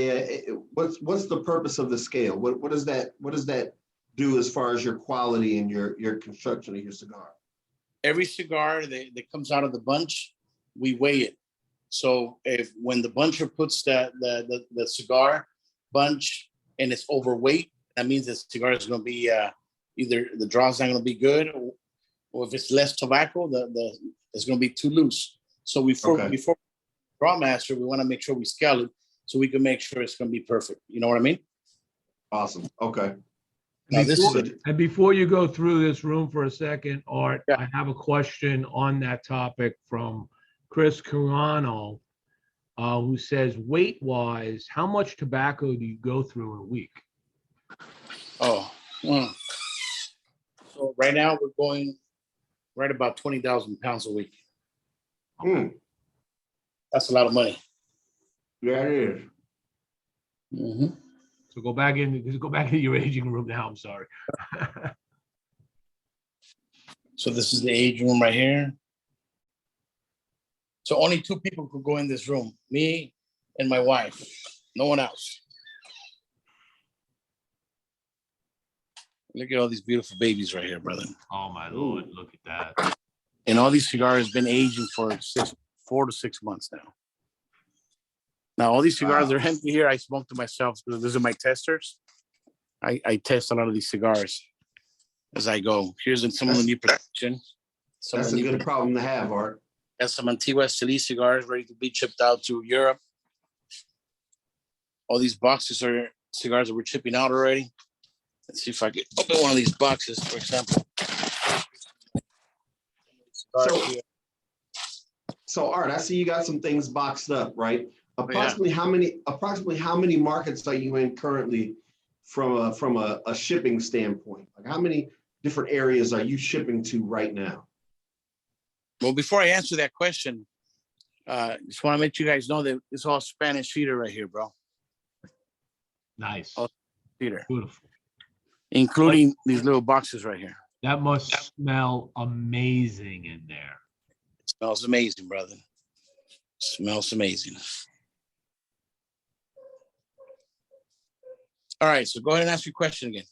what's the purpose of the scale? What does that do as far as your quality and your construction of your cigar? Every cigar that comes out of the bunch, we weigh it. So when the buncher puts the cigar bunch and it's overweight, that means the cigar is going to be either the draw's not going to be good, or if it's less tobacco, it's going to be too loose. So before draw master, we want to make sure we scale it so we can make sure it's going to be perfect. You know what I mean? Awesome. Okay. Now, And before you go through this room for a second, Art, Yeah. I have a question on that topic from Chris Carano, who says, weight-wise, how much tobacco do you go through in a week? So right now we're going right about 20,000 pounds a week. That's a lot of money. Yeah, it is. Mm-hmm. So go back into your aging room now. I'm sorry. So this is the age room right here. So only two people could go in this room, me and my wife, no one else. Look at all these beautiful babies right here, brother. Oh my Lord, look at that. And all these cigars have been aging for 4 to 6 months now. Now, all these cigars are empty here. I smoke to myself because these are my testers. I test a lot of these cigars as I go. Here's some of the new production. That's a good problem to have, Art. That's some Antigua Esteli cigars ready to be shipped out to Europe. All these boxes are cigars that we're shipping out already. Let's see if I can open one of these boxes, for example. So Art, I see you got some things boxed up, right? Approximately how many markets are you in currently from a shipping standpoint? Like how many different areas are you shipping to right now? Well, before I answer that question, just want to let you guys know that it's all Spanish feeder right here, bro. Nice. All feeder. Beautiful. Including these little boxes right here. That must smell amazing in there. It smells amazing, brother. Smells amazing. All right, so go ahead and ask your question again.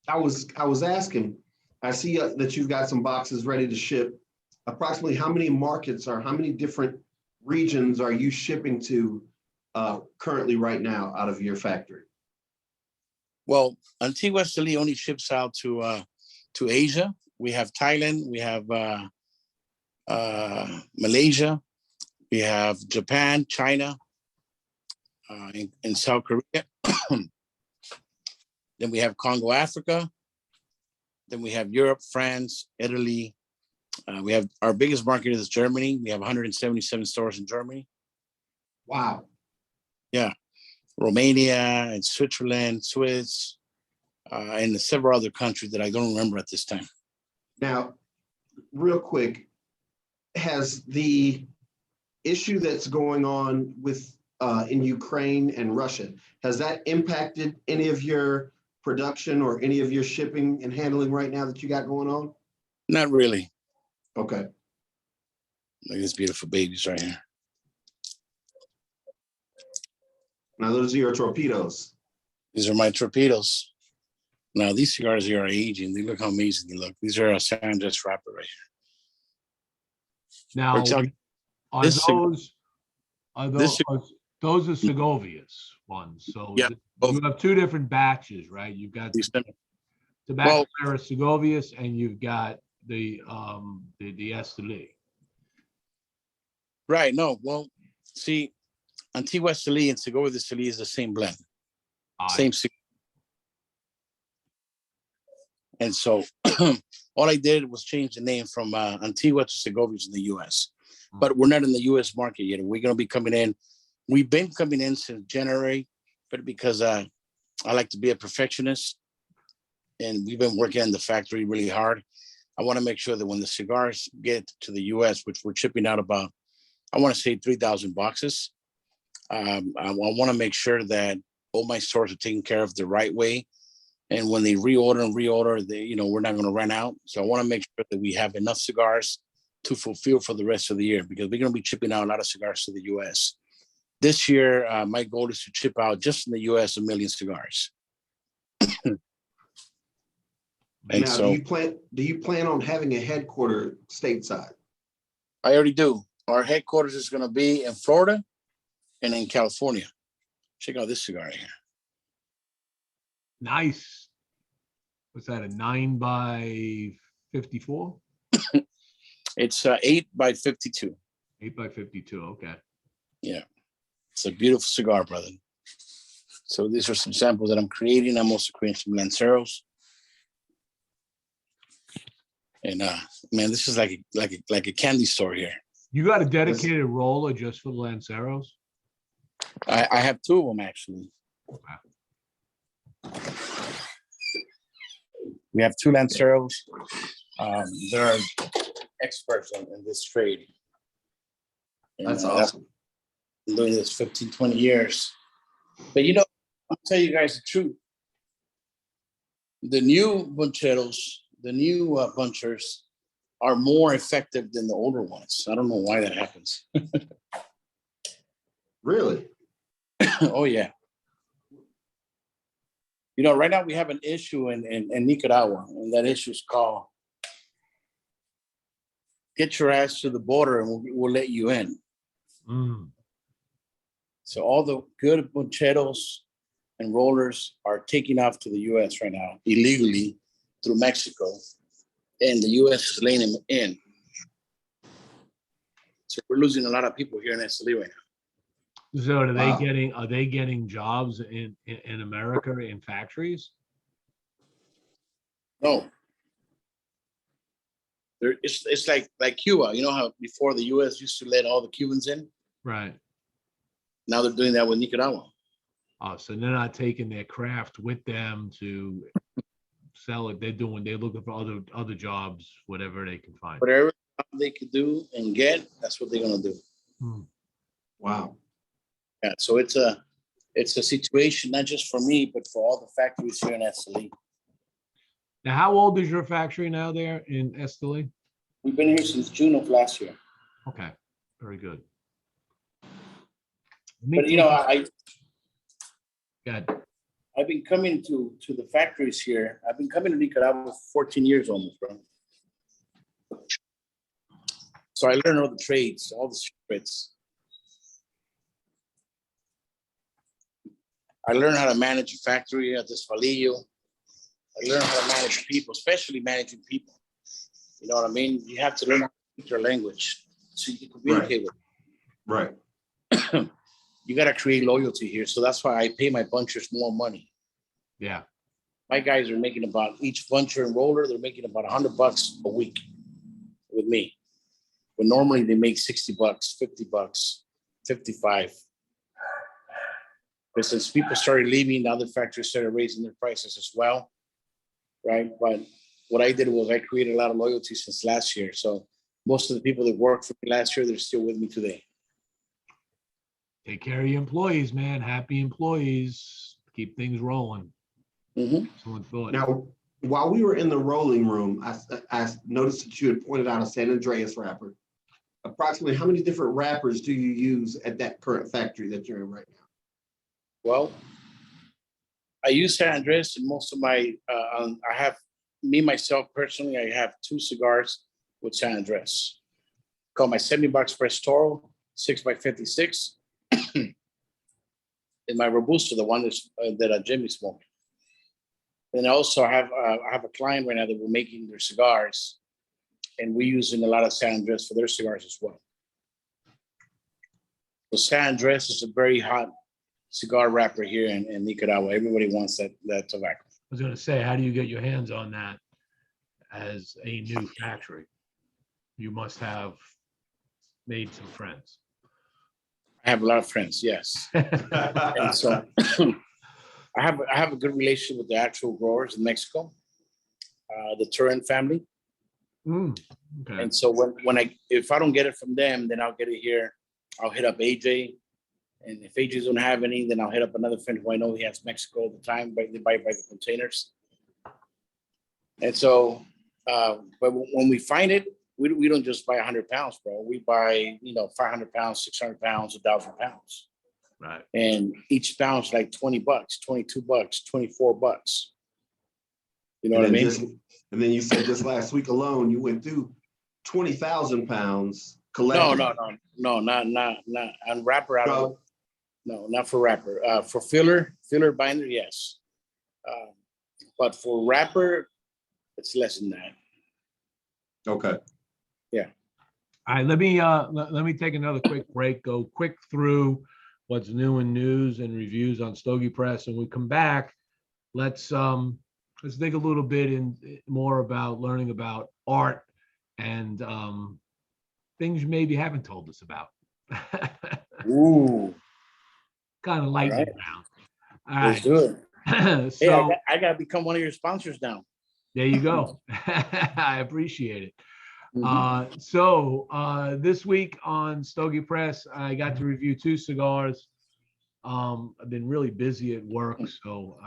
I was asking, I see that you've got some boxes ready to ship. Approximately how many markets or how many different regions are you shipping to currently right now out of your factory? Well, Antigua Esteli only ships out to Asia. We have Thailand, we have Malaysia, we have Japan, China, and South Korea. Then we have Congo, Africa. Then we have Europe, France, Italy. We have our biggest market is Germany. We have 177 stores in Germany. Wow. Yeah. Romania and Switzerland, Swiss, and several other countries that I don't remember at this time. Now, real quick, has the issue that's going on with in Ukraine and Russia, has that impacted any of your production or any of your shipping and handling right now that you got going on? Not really. Okay. Look at these beautiful babies right here. Now those are your torpedoes. These are my torpedoes. Now these cigars here are aging. They look how amazing they look. These are a Sanchez wrapper right here. Now, Or tell- are this cig- those, this cig- Those are Segovias ones. So Yeah, you have two different batches, right? You've got Tabacalera Segovias and you've got the Esteli. Right. No. Well, see, Antigua Esteli and Segovia Esteli is the same blend, same. And so all I did was change the name from Antigua to Segovias in the U.S. But we're not in the U.S. market yet. We're going to be coming in. We've been coming in since January, but because I like to be a perfectionist, and we've been working in the factory really hard. I want to make sure that when the cigars get to the U.S., which we're shipping out about, I want to say 3,000 boxes. I want to make sure that all my stores are taken care of the right way. And when they reorder, they, we're not going to run out. So I want to make sure that we have enough cigars to fulfill for the rest of the year, because we're going to be shipping out a lot of cigars to the U.S. This year, my goal is to ship out just in the U.S. 1 million cigars. And now, so, do you plan on having a headquarter stateside? I already do. Our headquarters is going to be in Florida and in California. Check out this cigar right here. Nice. What's that, a 9 by 54? It's 8 by 52. 8 by 52, okay. Yeah. It's a beautiful cigar, brother. So these are some samples that I'm creating. I'm also creating some Lanceros. And man, this is like a candy store here. You got a dedicated roller just for the Lanceros? I have 2 of them actually. Wow. We have 2 Lanceros. They're experts in this trade. And, That's awesome. I've been doing this 15, 20 years. But I'll tell you guys the truth. The new buncheros, the new bunchers are more effective than the older ones. I don't know why that happens. Really? Oh, yeah. Right now we have an issue in Nicaragua, and that issue is called get your ass to the border and we'll let you in. So all the good buncheros and rollers are taking off to the U.S. right now, illegally through Mexico, and the U.S. is letting them in. So we're losing a lot of people here in Esteli right now. So are they getting jobs in America in factories? No. It's like Cuba. You know how before the U.S. used to let all the Cubans in? Right. Now they're doing that with Nicaragua. Oh, so they're not taking their craft with them to sell it. They're looking for other jobs, whatever they can find. Whatever they could do and get, that's what they're gonna do. Wow. Yeah, so it's a situation not just for me, but for all the factories here in Esteli. Now, how old is your factory now there in Esteli? We've been here since June of last year. Okay, very good. But Good. I've been coming to the factories here. I've been coming to Nicaragua for 14 years almost, bro. So I learned all the trades, all the secrets. I learned how to manage a factory at this Palillo. I learned how to manage people, especially managing people. You know what I mean? You have to learn how to speak their language so you can communicate with them. Right. You got to create loyalty here. So that's why I pay my bunchers more money. Yeah. My guys are making about each buncher and roller, they're making about $100 a week with me. But normally they make $60, $50, 55. But since people started leaving, the other factories started raising their prices as well. Right. But what I did was I created a lot of loyalty since last year. So most of the people that worked for me last year, they're still with me today. Take care of your employees, man. Happy employees. Keep things rolling. Excellent thought. Now, while we were in the rolling room, I noticed that you had pointed out a San Andreas wrapper. Approximately how many different wrappers do you use at that current factory that you're in right now? Well, I use San Andreas in most of my, I have, myself personally, I have 2 cigars with San Andreas. Called my 70 box Press Toro, 6 by 56. in my Robusto, the one that Jimmie smoked. And also I have a client right now that we're making their cigars, and we're using a lot of San Andres for their cigars as well. So San Andres is a very hot cigar wrapper here in Nicaragua. Everybody wants that tobacco. I was going to say, how do you get your hands on that as a new factory? You must have made some friends. I have a lot of friends, yes. And so I have a good relationship with the actual growers in Mexico, the Turin family. Okay. And so if I don't get it from them, then I'll get it here. I'll hit up AJ. And if AJ don't have any, then I'll hit up another friend who I know he has Mexico all the time, but they buy by the containers. And so, but when we find it, we don't just buy 100 pounds, bro. We buy, 500 pounds, 600 pounds, 1,000 pounds. Right. And each pound's like $20, $22, $24. You know what I mean? And then you said just last week alone, you went through 20,000 pounds collected. No, not on wrapper. No, not for wrapper. For filler binder, yes. But for wrapper, it's less than that. Okay. Yeah. All right, let me take another quick break, go quick through what's new in news and reviews on Stogie Press, and we come back. Let's think a little bit more about learning about art and things you maybe haven't told us about. Ooh. Kind of lightning round. All right. Let's do it. So hey, I gotta become one of your sponsors now. there you go. I appreciate it. Mhm. So this week on Stogie Press, I got to review 2 cigars. I've been really busy at work, so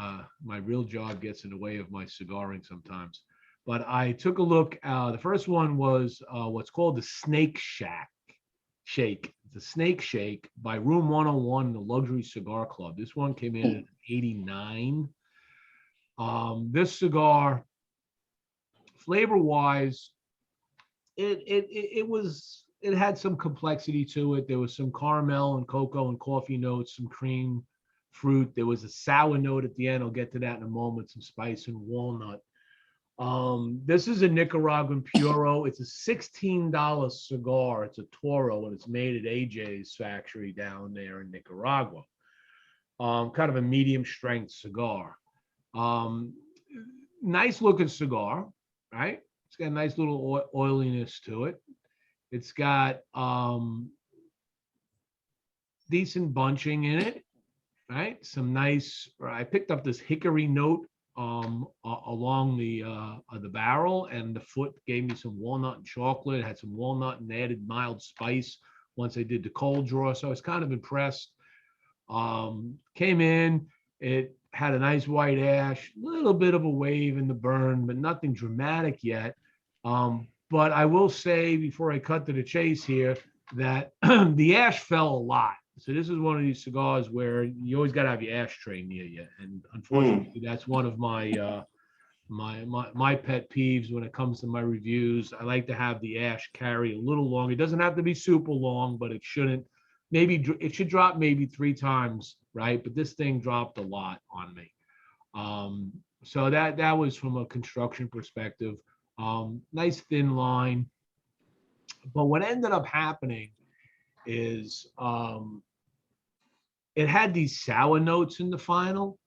my real job gets in the way of my cigaring sometimes. But I took a look. The first one was what's called the Snake Shake. The Snake Shake by Room 101, the Luxury Cigar Club. This one came in at 89. This cigar, flavor-wise, it had some complexity to it. There was some caramel and cocoa and coffee notes, some cream, fruit. There was a sour note at the end. I'll get to that in a moment. Some spice and walnut. This is a Nicaraguan Puro. It's a $16 cigar. It's a Toro, and it's made at AJ's factory down there in Nicaragua. Kind of a medium strength cigar. Nice looking cigar, right? It's got a nice little oiliness to it. It's got decent bunching in it, right? Some nice, I picked up this hickory note along the barrel, and the foot gave me some walnut and chocolate. It had some walnut and added mild spice once I did the cold draw. So I was kind of impressed. Came in, it had a nice white ash, a little bit of a wave in the burn, but nothing dramatic yet. But I will say before I cut to the chase here that the ash fell a lot. So this is one of these cigars where you always got to have your ashtray near you, and unfortunately, that's one of my my pet peeves when it comes to my reviews. I like to have the ash carry a little long. It doesn't have to be super long, but it shouldn't. Maybe it should drop maybe 3 times, right? But this thing dropped a lot on me. So that was from a construction perspective. Nice thin line. But what ended up happening is it had these sour notes in the final,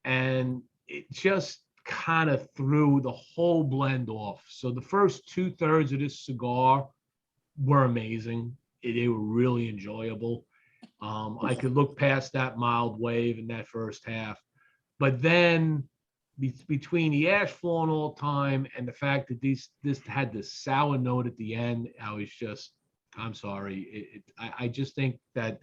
and it just kind of threw the whole blend off. So the first 2/3 of this cigar were amazing. They were really enjoyable. I could look past that mild wave in that first half. But then between the ash falling all the time and the fact that this had this sour note at the end, I'm sorry. I just think that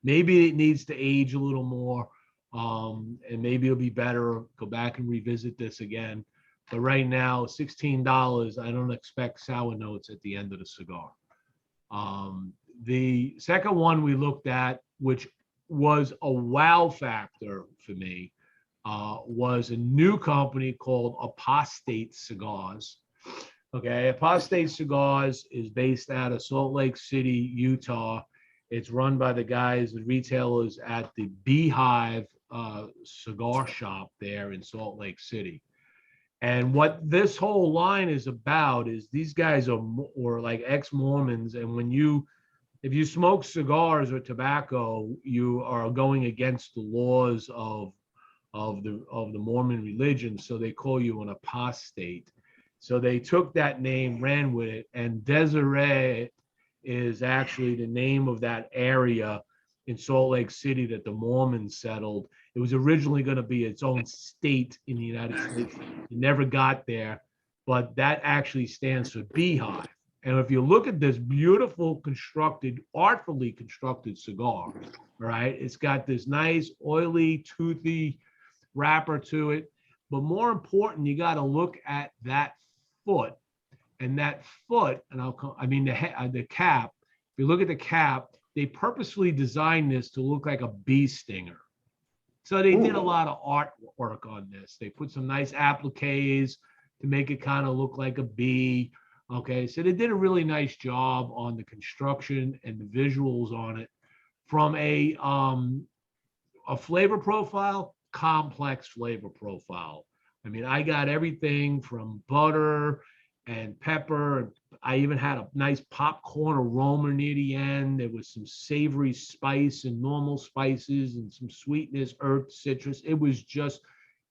maybe it needs to age a little more, and maybe it'll be better. Go back and revisit this again. But right now, $16, I don't expect sour notes at the end of the cigar. The second one we looked at, which was a wow factor for me, was a new company called Apostate Cigars. Okay, Apostate Cigars is based out of Salt Lake City, Utah. It's run by the guys, the retailers at the Beehive cigar shop there in Salt Lake City. And what this whole line is about is these guys are like ex-Mormons, and if you smoke cigars or tobacco, you are going against the laws of the Mormon religion, so they call you an apostate. So they took that name, ran with it, and Deseret is actually the name of that area in Salt Lake City that the Mormons settled. It was originally going to be its own state in the United States. It never got there, but that actually stands for Beehive. And if you look at this beautiful constructed, artfully constructed cigar, right, it's got this nice oily, toothy wrapper to it. But more important, you got to look at that foot. And that foot, and the cap, if you look at the cap, they purposefully designed this to look like a bee stinger. So they did a lot of artwork on this. They put some nice appliques to make it kind of look like a bee. Okay, so they did a really nice job on the construction and the visuals on it. From a flavor profile, complex flavor profile. I mean, I got everything from butter and pepper. I even had a nice popcorn aroma near the end. There was some savory spice and normal spices and some sweetness, earth, citrus. It was just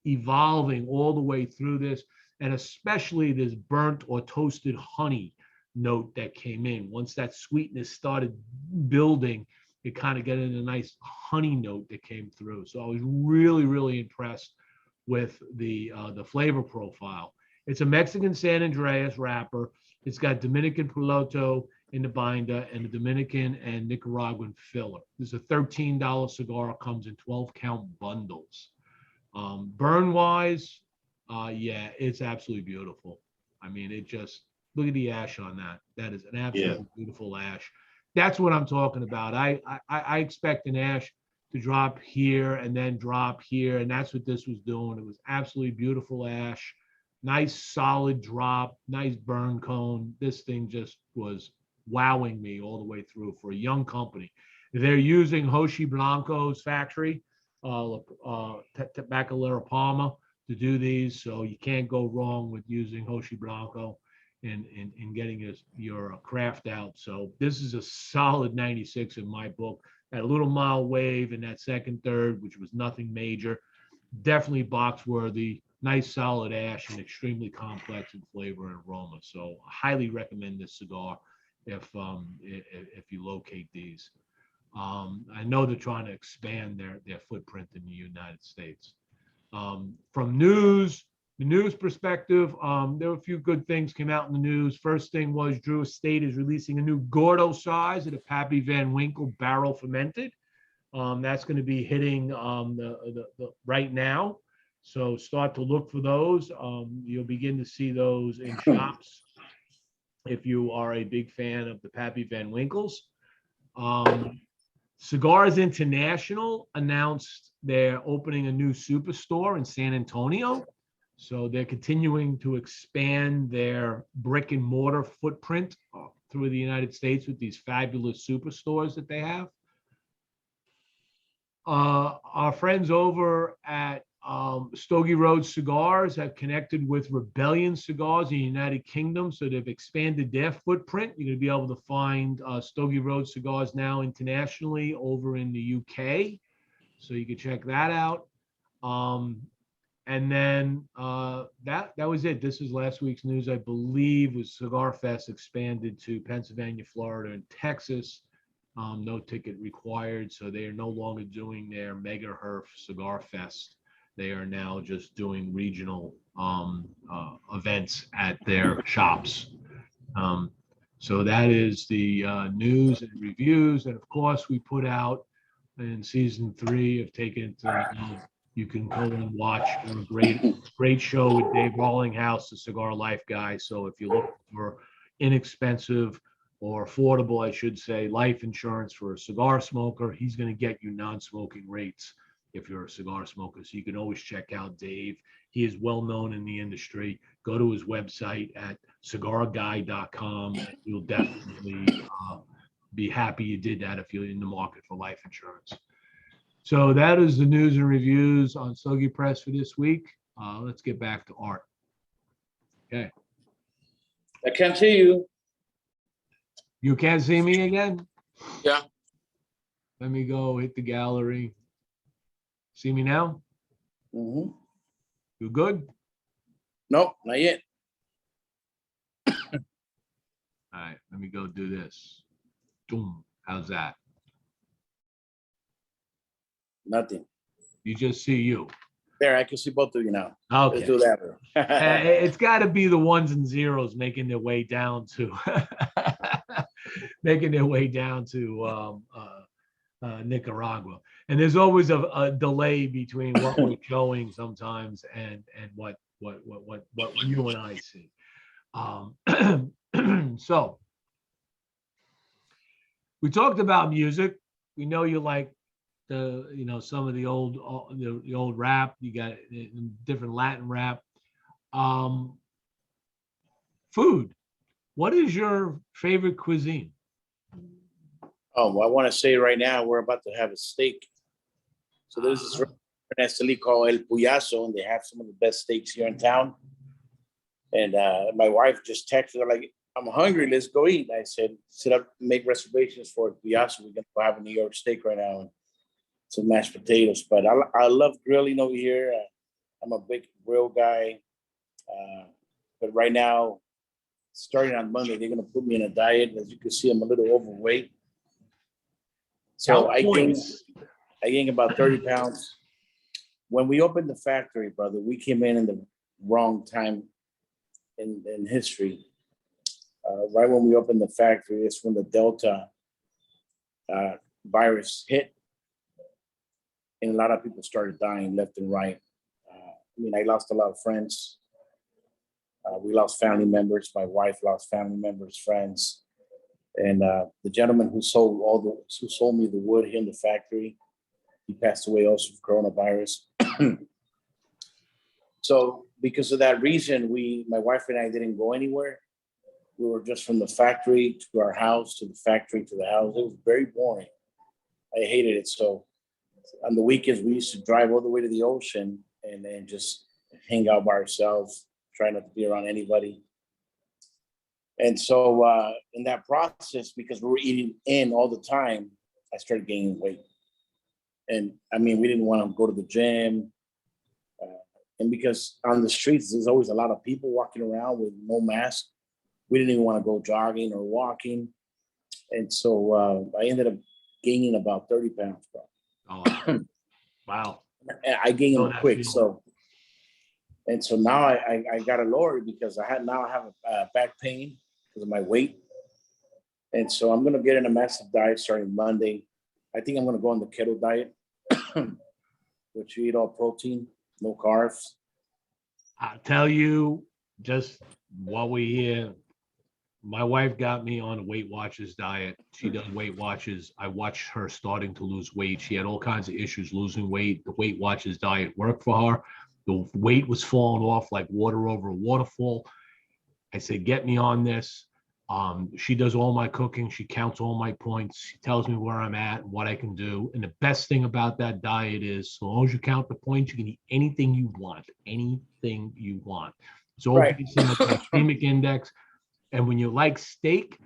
evolving all the way through this, and especially this burnt or toasted honey note that came in. Once that sweetness started building, it kind of got in a nice honey note that came through. So I was really, really impressed with the flavor profile. It's a Mexican San Andreas wrapper. It's got Dominican Piloto in the binder and the Dominican and Nicaraguan filler. This is a $13 cigar. It comes in 12-count bundles. Burn-wise, yeah, it's absolutely beautiful. I mean, it just, look at the ash on that. That is an absolutely beautiful ash. That's what I'm talking about. I expect an ash to drop here and then drop here, and that's what this was doing. It was absolutely beautiful ash. Nice solid drop, nice burn cone. This thing just was wowing me all the way through for a young company. They're using Hoshi Blanco's factory, Tabacalera Palma, to do these. So you can't go wrong with using Hoshi Blanco in getting your craft out. So this is a solid 96 in my book. Had a little mild wave in that second third, which was nothing major. Definitely box worthy. Nice solid ash and extremely complex in flavor and aroma. So I highly recommend this cigar if you locate these. I know they're trying to expand their footprint in the United States. From the news perspective, there were a few good things came out in the news. First thing was Drew Estate is releasing a new Gordo size of the Pappy Van Winkle barrel fermented. That's going to be hitting the right now. So start to look for those. You'll begin to see those in shops if you are a big fan of the Pappy Van Winkles. Cigars International announced they're opening a new superstore in San Antonio. So they're continuing to expand their brick and mortar footprint through the United States with these fabulous superstores that they have. Our friends over at Stogie Road Cigars have connected with Rebellion Cigars in the United Kingdom, so they've expanded their footprint. You're going to be able to find Stogie Road Cigars now internationally over in the UK, so you can check that out. And then that was it. This is last week's news, I believe, was Cigar Fest expanded to Pennsylvania, Florida, and Texas. No ticket required, so they are no longer doing their Mega Herf Cigar Fest. They are now just doing regional events at their shops. So that is the news and reviews. And of course, we put out in season 3 of Take It to you can go and watch a great show with Dave Rawlinghouse, the Cigar Life guy. So if you look for inexpensive or affordable, I should say, life insurance for a cigar smoker, he's going to get you non-smoking rates if you're a cigar smoker. So you can always check out Dave. He is well known in the industry. Go to his website at cigarguy.com. And you'll definitely be happy you did that if you're in the market for life insurance. So that is the news and reviews on Stogie Press for this week. Let's get back to Art. Okay. I can't see you. You can't see me again? Yeah. Let me go hit the gallery. See me now? Mm-hmm. You good? Nope, not yet. All right, let me go do this. Boom. How's that? Nothing. You just see you. There, I can see both of you now. Okay. Let's do that. It's got to be the ones and zeros making their way down to Nicaragua. And there's always a delay between what we're showing sometimes and what you and I see. So we talked about music. We know you like some of the old rap. You got different Latin rap. Food. What is your favorite cuisine? Oh, well, I want to say right now we're about to have a steak. So there's this restaurant in Esteli called El Puyazo, and they have some of the best steaks here in town. And my wife just texted her like, "I'm hungry. Let's go eat." I said, "Set up, make reservations for El Puyazo. We're gonna go have a New York steak right now and some mashed potatoes." But I love grilling over here. I'm a big grill guy. But right now, starting on Monday, they're gonna put me in a diet. As you can see, I'm a little overweight. So I gained about 30 pounds. When we opened the factory, brother, we came in the wrong time in history. Right when we opened the factory, it's when the Delta virus hit. And a lot of people started dying left and right. I lost a lot of friends. We lost family members. My wife lost family members, friends. And the gentleman who sold me the wood here in the factory, he passed away also from coronavirus. So because of that reason, my wife and I didn't go anywhere. We were just from the factory to our house, to the factory to the house. It was very boring. I hated it. So on the weekends, we used to drive all the way to the ocean and then just hang out by ourselves, try not to be around anybody. And so in that process, because we were eating in all the time, I started gaining weight. And we didn't want to go to the gym. And because on the streets, there's always a lot of people walking around with no mask. We didn't even want to go jogging or walking. And so I ended up gaining about 30 pounds, bro. Oh, wow. I gained them quick. So now I got a lower because I have a back pain because of my weight. And so I'm going to get in a massive diet starting Monday. I think I'm going to go on the keto diet, which you eat all protein, no carbs. I'll tell you, just while we're here, my wife got me on a Weight Watchers diet. She does Weight Watchers. I watched her starting to lose weight. She had all kinds of issues losing weight. The Weight Watchers diet worked for her. The weight was falling off like water over a waterfall. I said, get me on this. She does all my cooking. She counts all my points. She tells me where I'm at and what I can do. And the best thing about that diet is, so long as you count the points, you can eat anything you want. Anything you want. It's all based on the glycemic index. And when you like steak,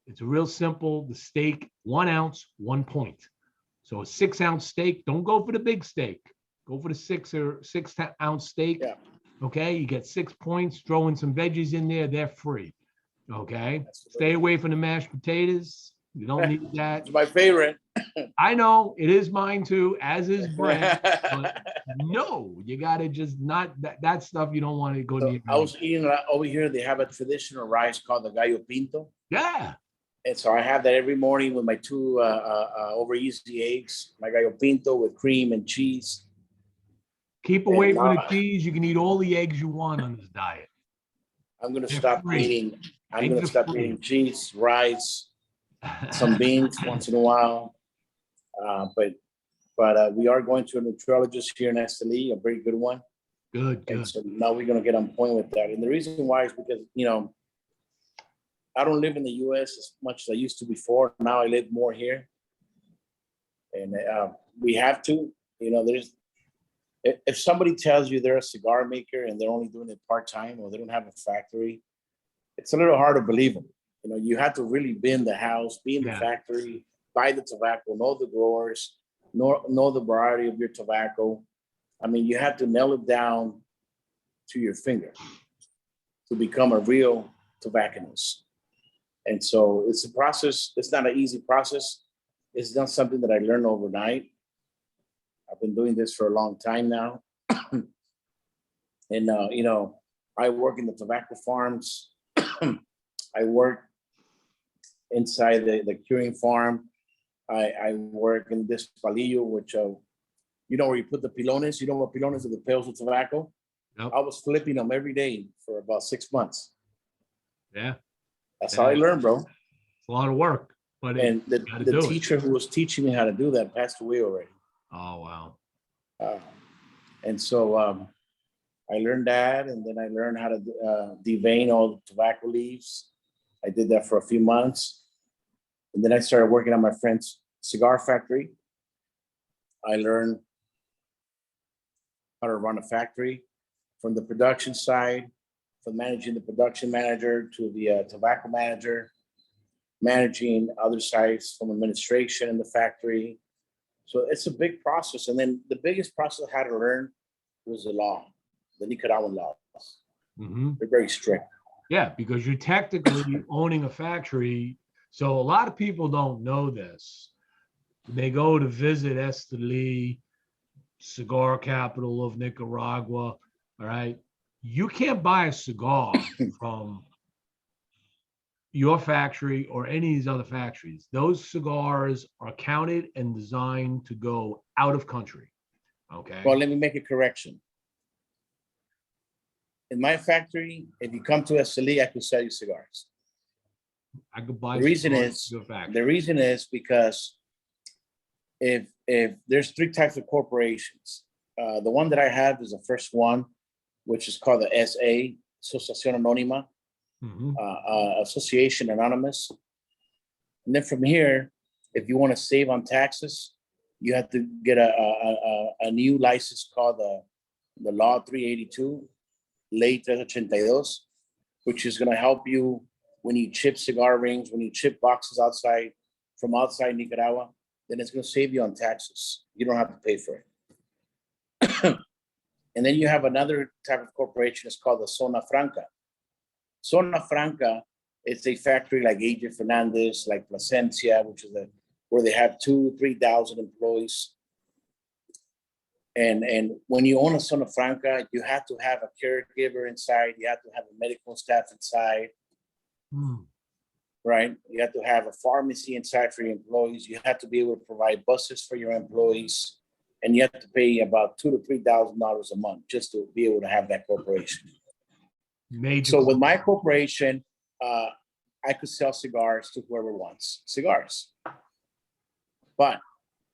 it's real simple. The steak, 1 ounce, 1 point. So a 6 ounce steak, don't go for the big steak. Go for the 6 ounce steak. Yeah. Okay, you get 6 points. Throw in some veggies in there. They're free. Okay, stay away from the mashed potatoes. You don't need that. It's my favorite. I know it is mine too, as is bread. But no, you gotta just not that stuff. You don't want to go near. I was eating over here. They have a traditional rice called the gallo pinto. Yeah. And so I have that every morning with my 2 over easy eggs, my gallo pinto with cream and cheese. Keep away from the cheese. You can eat all the eggs you want on this diet. I'm gonna stop eating. I'm gonna stop eating cheese, rice, some beans once in a while. But we are going to a nutriologist here in Esteli, a very good one. Good. And so now we're gonna get on point with that. And the reason why is because I don't live in the US as much as I used to before. Now I live more here. And we have to, you know, if somebody tells you they're a cigar maker and they're only doing it part-time or they don't have a factory, it's a little hard to believe them. You know, you have to really be in the house, be in the factory, buy the tobacco, know the growers, know the variety of your tobacco. I mean, you have to nail it down to your finger to become a real tobacconist. And so it's a process. It's not an easy process. It's not something that I learned overnight. I've been doing this for a long time now. And, you know, I work in the tobacco farms. I work inside the curing farm. I work in this palillo, which, you know, where you put the pilones. You know what pilones are, the pails of tobacco? Yep. I was flipping them every day for about 6 months. Yeah. That's how I learned, bro. It's a lot of work. But And the teacher who was teaching me how to do that passed away already. Oh, wow. And so I learned that, and then I learned how to devein all the tobacco leaves. I did that for a few months. And then I started working on my friend's cigar factory. I learned how to run a factory from the production side, from managing the production manager to the tobacco manager, managing other sites from administration in the factory. So it's a big process. And then the biggest process I had to learn was the law, the Nicaraguan laws. Mm-hmm. They're very strict. Yeah, because you're technically owning a factory. So a lot of people don't know this. They go to visit Esteli, cigar capital of Nicaragua. All right. You can't buy a cigar from your factory or any of these other factories. Those cigars are counted and designed to go out of country. Okay. Well, let me make a correction. In my factory, if you come to Esteli, I can sell you cigars. I could buy The reason cigars is from your factory. the reason is because if there's 3 types of corporations. The one that I have is the first one, which is called the SA, Asociación Anónima, Mhm. Association Anonymous. And then from here, if you want to save on taxes, you have to get a new license called the Law 382, Ley 382, which is going to help you when you chip cigar rings, when you chip boxes outside, from outside Nicaragua, then it's going to save you on taxes. You don't have to pay for it. And then you have another type of corporation, it's called the Zona Franca. Zona Franca, it's a factory like AJ Fernandez, like Plasencia, which is where they have 2,000-3,000 employees. And when you own a Zona Franca, you have to have a caregiver inside. You have to have a medical staff inside, right? You have to have a pharmacy inside for your employees. You have to be able to provide buses for your employees. And you have to pay about $2,000 to $3,000 a month just to be able to have that corporation. So with my corporation, I could sell cigars to whoever wants cigars. But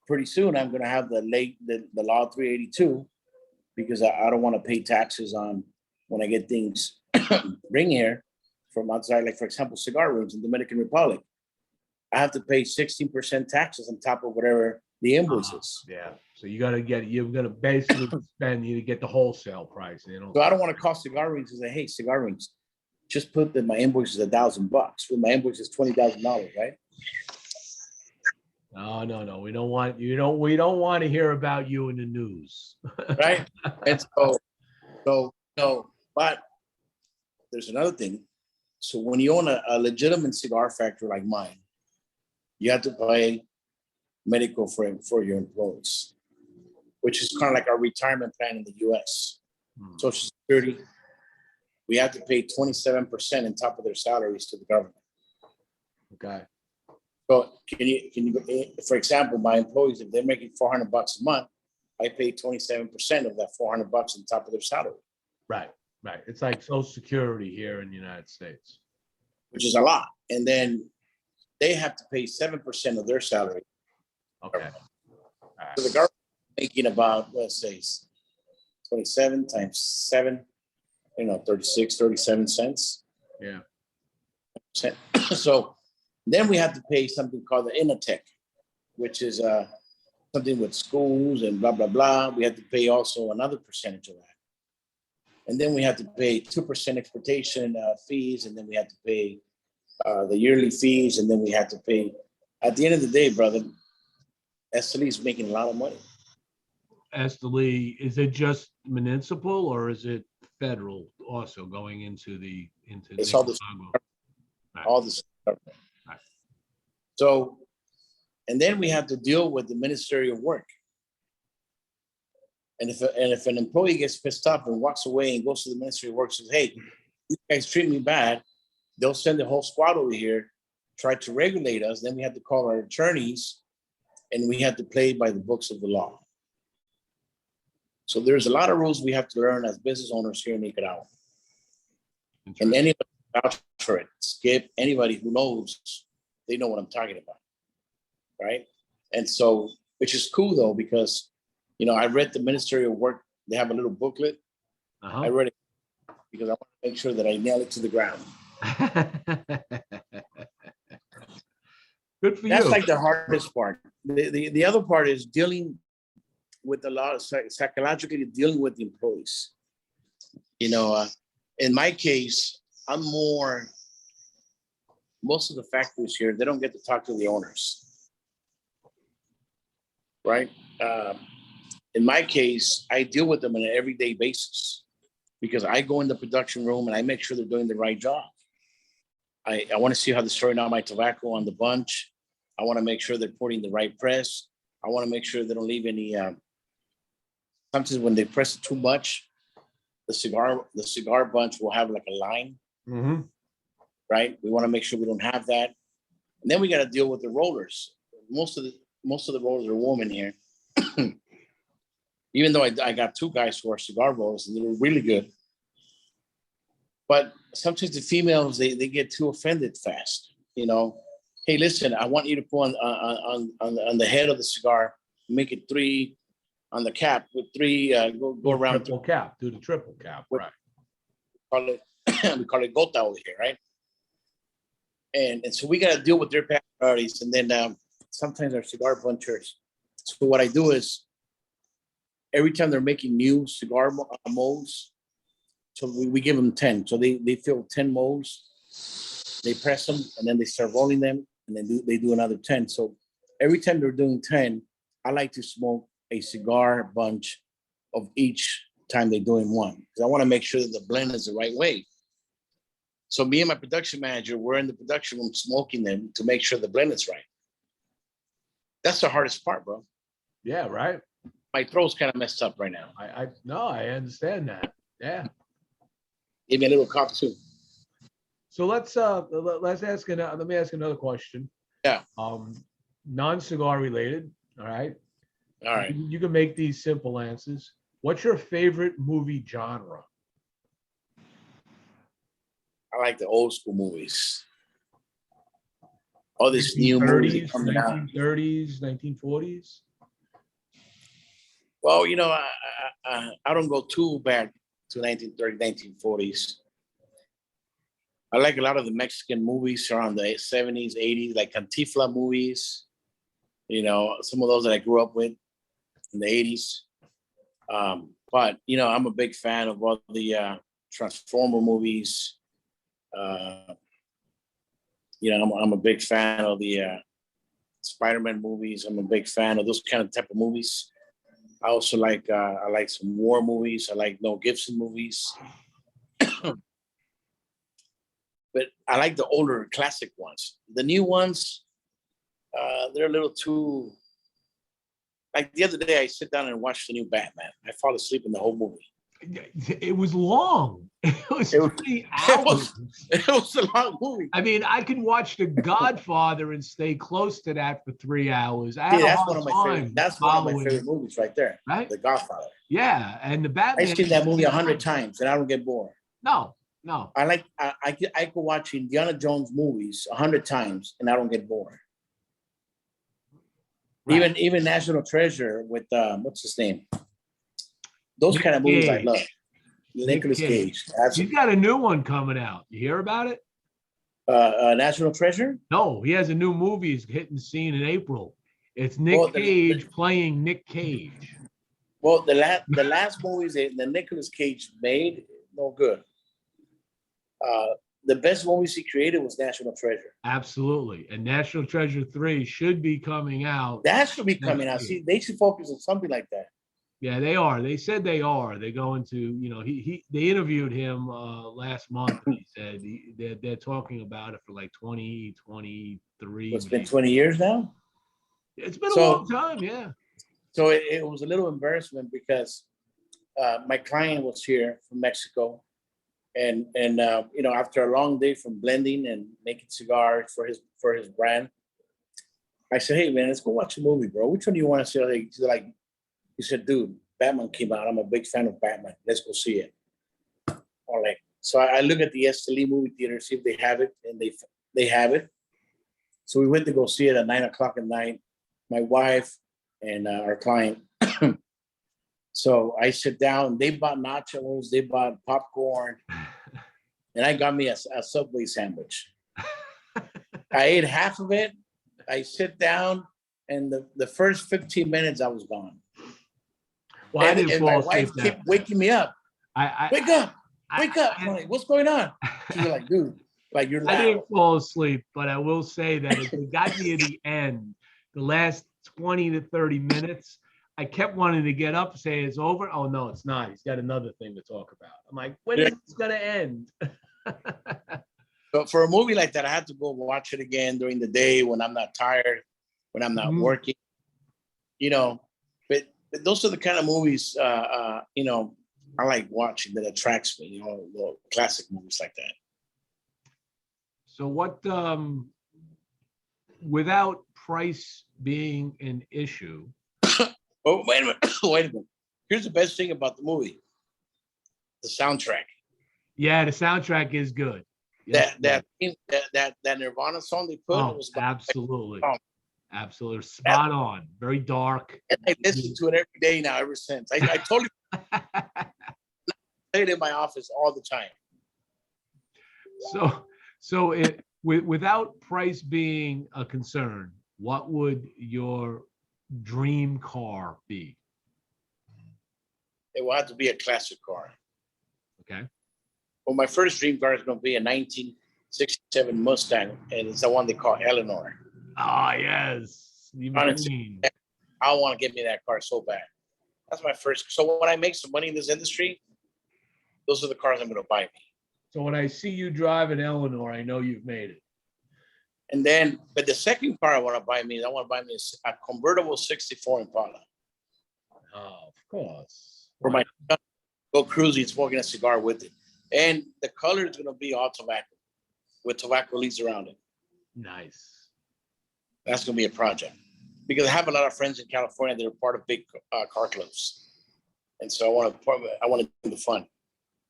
pretty soon I'm going to have the Law 382 because I don't want to pay taxes on when I get things bring here from outside. Like, for example, cigar rooms in Dominican Republic. I have to pay 16% taxes on top of whatever the invoice is. Yeah. So you're going to basically spend, you get the wholesale price. You know? So I don't want to call cigar rings and say, hey, cigar rings, just put that my invoice is $1,000. Well, my invoice is $20,000, right? No. We don't want to hear about you in the news. Right? And but there's another thing. So when you own a legitimate cigar factory like mine, you have to pay medical for your employees, which is kind of like our retirement plan in the US. Social Security, we have to pay 27% on top of their salaries to the government. Okay. So can you, for example, my employees, if they're making $400 a month, I pay 27% of that $400 on top of their salary. Right. It's like Social Security here in the United States, which is a lot. And then they have to pay 7% of their salary. Okay. Right. So the government is making about, let's say, 27 times 7, 36, 37 cents. Yeah. So then we have to pay something called the Inotech, which is something with schools and blah, blah, blah. We have to pay also another percentage of that. And then we have to pay 2% exportation fees. And then we have to pay the yearly fees. And then we have to pay, at the end of the day, brother, Esteli is making a lot of money. Esteli, is it just municipal or is it federal also going into It's all the stuff. Right. So, and then we have to deal with the Ministry of Work. And if an employee gets pissed off and walks away and goes to the Ministry of Work and says, hey, you guys treat me bad, they'll send the whole squad over here, try to regulate us. Then we have to call our attorneys and we have to play by the books of the law. So there's a lot of rules we have to learn as business owners here in Nicaragua. And anybody vouch for it, Skip, anybody who knows, they know what I'm talking about, right? And so, which is cool though, because, you know, I read the Ministry of Work, they have a little booklet. I read it because I want to make sure that I nail it to the ground. Good for you. That's like the hardest part. The other part is dealing with a lot of psychologically dealing with the employees. You know, in my case, I'm most of the factories here, they don't get to talk to the owners, right? In my case, I deal with them on an everyday basis because I go in the production room and I make sure they're doing the right job. I want to see how they're storing out my tobacco on the bunch. I want to make sure they're putting the right press. I want to make sure they don't leave any, sometimes when they press it too much, the cigar bunch will have like a line, right? We want to make sure we don't have that. And then we got to deal with the rollers. Most of the rollers are women here. Even though I got two guys who are cigar rollers and they're really good. But sometimes the females, they get too offended fast. You know, hey, listen, I want you to put on the head of the cigar, make it 3 on the cap with 3, go around. Triple cap, do the triple cap, right. We call it gota over here, right? And so we got to deal with their priorities. And then sometimes our cigar bunchers. So what I do is every time they're making new cigar molds, so we give them 10. So they fill 10 molds, they press them, and then they start rolling them, and then they do another 10. So every time they're doing 10, I like to smoke a cigar bunch of each time they're doing one, because I want to make sure that the blend is the right way. So me and my production manager, we're in the production room smoking them to make sure the blend is right. That's the hardest part, bro. Yeah, right. My throat's kind of messed up right now. I understand that. Yeah. Give me a little cough too. So let me ask another question. Yeah. Non-cigar related. All right. All right. You can make these simple answers. What's your favorite movie genre? I like the old school movies. All this new movies coming out. 1930s, 1940s. Well, you know, I don't go too back to 1930s, 1940s. I like a lot of the Mexican movies around the 70s, 80s, like Cantinflas movies. You know, some of those that I grew up with in the 80s. But, you know, I'm a big fan of all the Transformer movies. You know, I'm a big fan of the Spider-Man movies. I'm a big fan of those kind of type of movies. I also like I like some war movies. I like Mel Gibson movies. But I like the older classic ones. The new ones, they're a little too. Like the other day, I sit down and watch the new Batman. I fall asleep in the whole movie. It was long. It was 3 hours. It was a long movie. I mean, I can watch The Godfather and stay close to that for 3 hours. That's one of my favorite movies right there. Right? The Godfather. Yeah, and the Batman. I've seen that movie 100 times and I don't get bored. No. I could watch Indiana Jones movies 100 times and I don't get bored. Right. Even National Treasure with what's his name? Those kind of movies I love. Nicolas Cage. He's got a new one coming out. You hear about it? National Treasure? No, he has a new movie. He's hitting the scene in April. It's Nick Well, Cage playing Nick Cage. Well, the last movies that Nicolas Cage made, no good. The best movies he created was National Treasure. Absolutely. And National Treasure 3 should be coming out. That should be coming next out. year. See, they should focus on something like that. Yeah, they are. They said they are. They're going to, they interviewed him last month. And he said they're talking about it for like 2023. It's been 20 years now. It's been a long time, yeah. So it was a little embarrassment because my client was here from Mexico, and after a long day from blending and making cigars for his brand, I said, "Hey man, let's go watch a movie, bro. Which one do you want to see?" He said, "Dude, Batman came out. I'm a big fan of Batman. Let's go see it." All right. So I look at the Esteli movie theater, see if they have it, and they have it. So we went to go see it at 9:00 at night. My wife and our client. So I sit down. They bought nachos. They bought popcorn, and I got me a Subway sandwich. I ate half of it. I sit down, and the first 15 minutes I was gone. Well, I didn't and fall my asleep wife kept waking me up. Wake up! Wake up! I'm like, what's going on? She's like, dude, like you're loud. I didn't fall asleep, but I will say that if it got me to the end, the last 20 to 30 minutes, I kept wanting to get up and say it's over. Oh no, it's not. He's got another thing to talk about. I'm like, when is this gonna end? But for a movie like that, I had to go watch it again during the day when I'm not tired, when I'm not working. But those are the kind of movies I like watching that attracts me, the classic movies like that. So what without price being an issue. Oh, wait a minute. Here's the best thing about the movie. The soundtrack. Yeah, the soundtrack is good. Yes, that Nirvana song they put was absolutely. Absolutely. Spot on. Very dark. And I listen to it every day now ever since. I totally play it in my office all the time. So without price being a concern, what would your dream car be? It will have to be a classic car. Okay. Well, my first dream car is going to be a 1967 Mustang, and it's the one they call Eleanor. Ah, yes. Honestly, I want to get me that car so bad. That's my first. So when I make some money in this industry, those are the cars I'm going to buy me. So when I see you drive an Eleanor, I know you've made it. And then, but the second car I want to buy me a convertible 64 Impala. Oh, of course. For my son, go cruising, smoking a cigar with it. And the color is going to be all tobacco with tobacco leaves around it. Nice. That's going to be a project because I have a lot of friends in California that are part of big car clubs. And so I want to do the fun.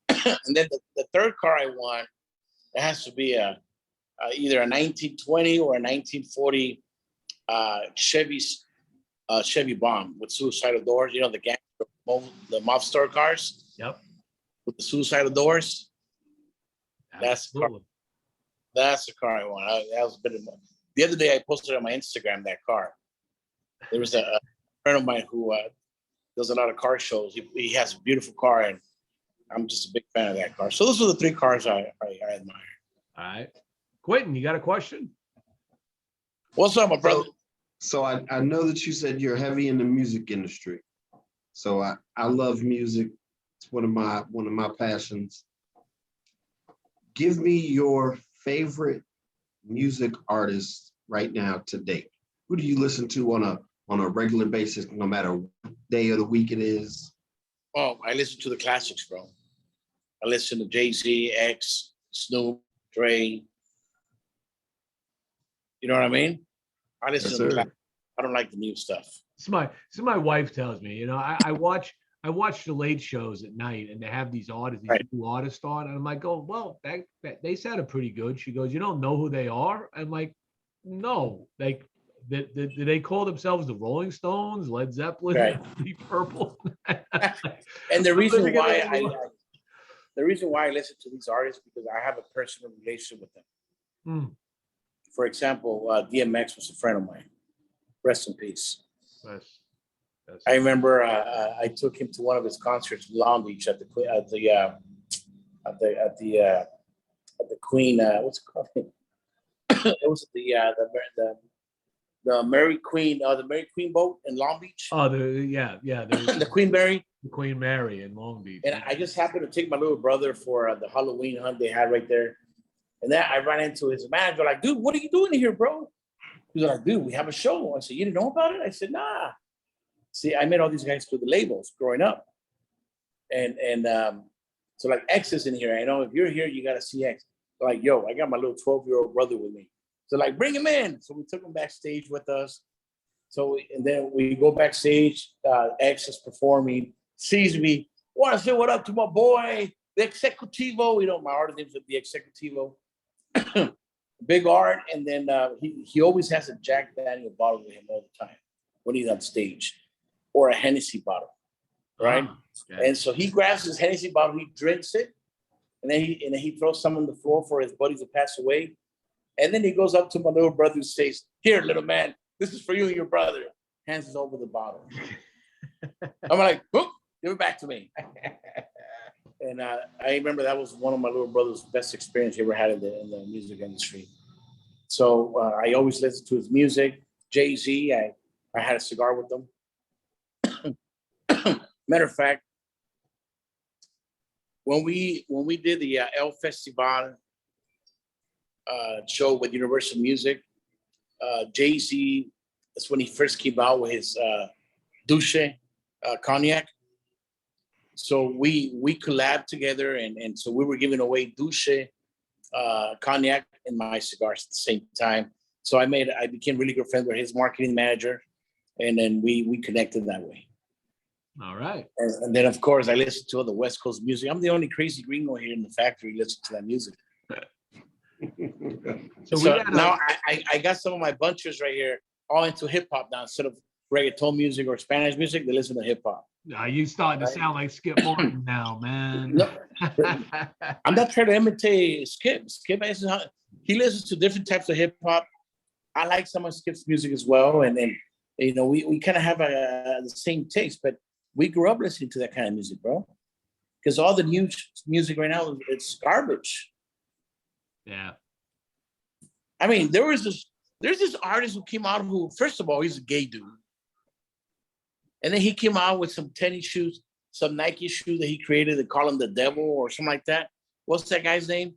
And then the third car I want, it has to be either a 1920 or a 1940 Chevy Bomb with suicidal doors. The gangster, the mob store cars. Yep. With the suicidal doors. Absolutely. That's the car I want. That was a bit of money. The other day I posted on my Instagram that car. There was a friend of mine who does a lot of car shows. He has a beautiful car, and I'm just a big fan of that car. So those are the three cars I admire. All right. Quinton, you got a question? What's up, my brother? So I know that you said you're heavy in the music industry. So I love music. It's one of my passions. Give me your favorite music artist right now to date. Who do you listen to on a regular basis, no matter what day of the week it is? Oh, I listen to the classics, bro. I listen to Jay-Z, X, Snoop, Dre. You know what I mean? I listen to the classics. I don't like the new stuff. So my wife tells me, I watch the late shows at night, and they have these artists, new artists on, and I'm like, oh, well, they sounded pretty good. She goes, you don't know who they are? I'm like, no. Like, did they call themselves the Rolling Stones, Led Zeppelin, Deep Purple? And the reason why I listen to these artists because I have a personal relationship with them. Hmm. For example, DMX was a friend of mine. Rest in peace. That's- I remember I took him to one of his concerts in Long Beach at the Queen. What's it called? It was the Mary Queen, the Mary Queen boat in Long Beach. Oh, the The Queen Mary. Queen Mary in Long Beach. And I just happened to take my little brother for the Halloween hunt they had right there. And then I ran into his manager, like, dude, what are you doing here, bro? He was like, dude, we have a show. I said, you didn't know about it? I said, nah. See, I met all these guys through the labels growing up. And so like X is in here. I know if you're here, you got to see X. They're like, yo, I got my little 12-year-old brother with me. So like, bring him in. So we took him backstage with us. So, and then we go backstage, X is performing, sees me, want to say what up to my boy, the Executivo. You know, my artist name's the Executivo. Big Art. And then he always has a Jack Daniel bottle with him all the time when he's on stage, or a Hennessy bottle, right? Okay. And so he grabs his Hennessy bottle, he drinks it, and then he throws some on the floor for his buddies to pass away. And then he goes up to my little brother and says, here, little man, this is for you and your brother. Hands us over the bottle. I'm like, whoop, give it back to me. And I remember that was one of my little brother's best experience he ever had in the music industry. So I always listened to his music. Jay-Z, I had a cigar with them. Matter of fact, when we did the El Festival show with Universal Music, Jay-Z, that's when he first came out with his Douche cognac. So we collabed together, and so we were giving away Douche cognac and my cigars at the same time. So I became really good friends with his marketing manager, and then we connected that way. All right. And then, of course, I listened to all the West Coast music. I'm the only crazy gringo here in the factory listening to that music. So now I got some of my bunchers right here all into hip hop now. Instead of reggaeton music or Spanish music, they listen to hip hop. Now you starting to sound like Skip Martin now, man. No, I'm not trying to imitate Skip. Skip, he listens to different types of hip hop. I like some of Skip's music as well, and then you know we kind of have the same taste, but we grew up listening to that kind of music, bro. Because all the new music right now, it's garbage. Yeah. I mean, there's this artist who came out who, first of all, he's a gay dude. And then he came out with some tennis shoes, some Nike shoes that he created. They call him the devil or something like that. What's that guy's name?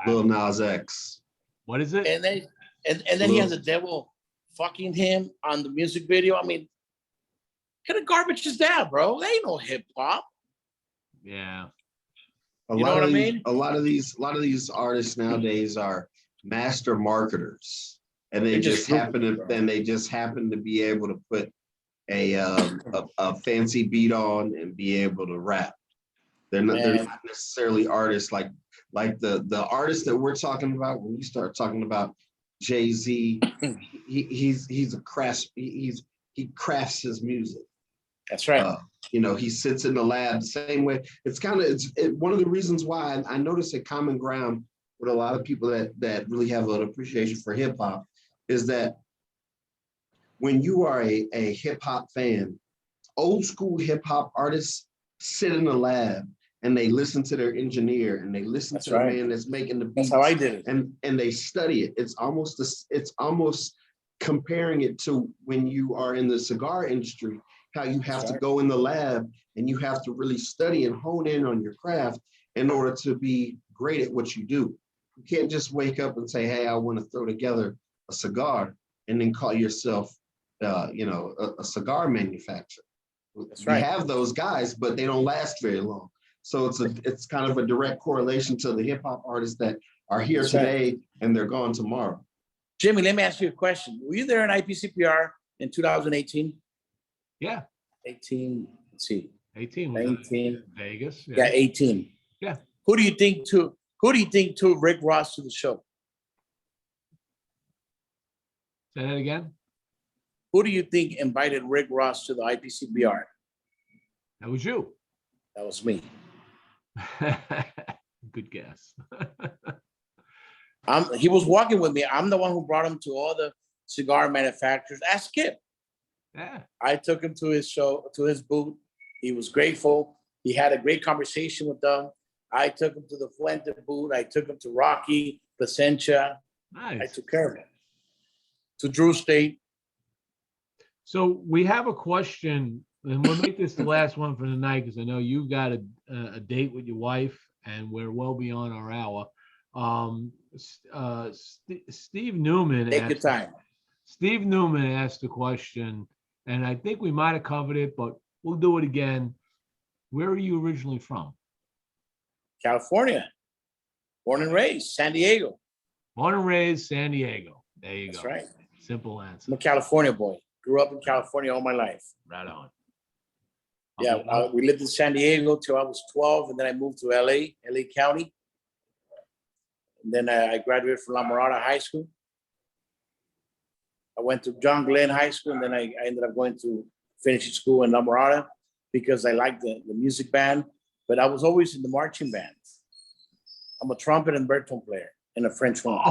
Lil Nas X. What is it? And then he has a devil fucking him on the music video. I mean, what kind of garbage is that, bro? They ain't no hip hop. Yeah. You know what I mean? A lot of these artists nowadays are master marketers, and they just happen to be able to put a fancy beat on and be able to rap. They're not necessarily artists like the artists that we're talking about. When you start talking about Jay-Z, he crafts his music. That's right. You know, he sits in the lab the same way. It's one of the reasons why I notice a common ground with a lot of people that really have an appreciation for hip hop is that when you are a hip hop fan, old school hip hop artists sit in the lab and they listen to their engineer and they listen to the man that's making the beats. That's how I did it. And they study it. It's almost comparing it to when you are in the cigar industry, how you have to go in the lab and you have to really study and hone in on your craft in order to be great at what you do. You can't just wake up and say, hey, I want to throw together a cigar and then call yourself a cigar manufacturer. That's right. We have those guys, but they don't last very long. So it's kind of a direct correlation to the hip hop artists that are here today and they're gone tomorrow. Jimmie, let me ask you a question. Were you there in IPCPR in 2018? Yeah. 18. Let's see. 18. 19. Vegas. Yeah, 18. Yeah. Who do you think took Rick Ross to the show? Say that again. Who do you think invited Rick Ross to the IPCPR? That was you. That was me. Good guess. He was walking with me. I'm the one who brought him to all the cigar manufacturers. Ask Skip. Yeah. I took him to his show, to his booth. He was grateful. He had a great conversation with them. I took him to the Fuente booth. I took him to Rocky, Placentia. Nice. I took care of him. To Drew State. So we have a question, and we'll make this the last one for the night because I know you've got a date with your wife, and we're well beyond our hour. Steve Newman. Take your time. Steve Newman asked a question, and I think we might have covered it, but we'll do it again. Where are you originally from? California. Born and raised, San Diego. Born and raised, San Diego. There you That's go. right. Simple I'm answer. a California boy. Grew up in California all my life. Right on. Yeah, we lived in San Diego till I was 12, and then I moved to LA County. And then I graduated from La Mirada High School. I went to John Glenn High School, and then I ended up going to finishing school in La Mirada because I liked the music band, but I was always in the marching band. I'm a trumpet and baritone player in a French horn.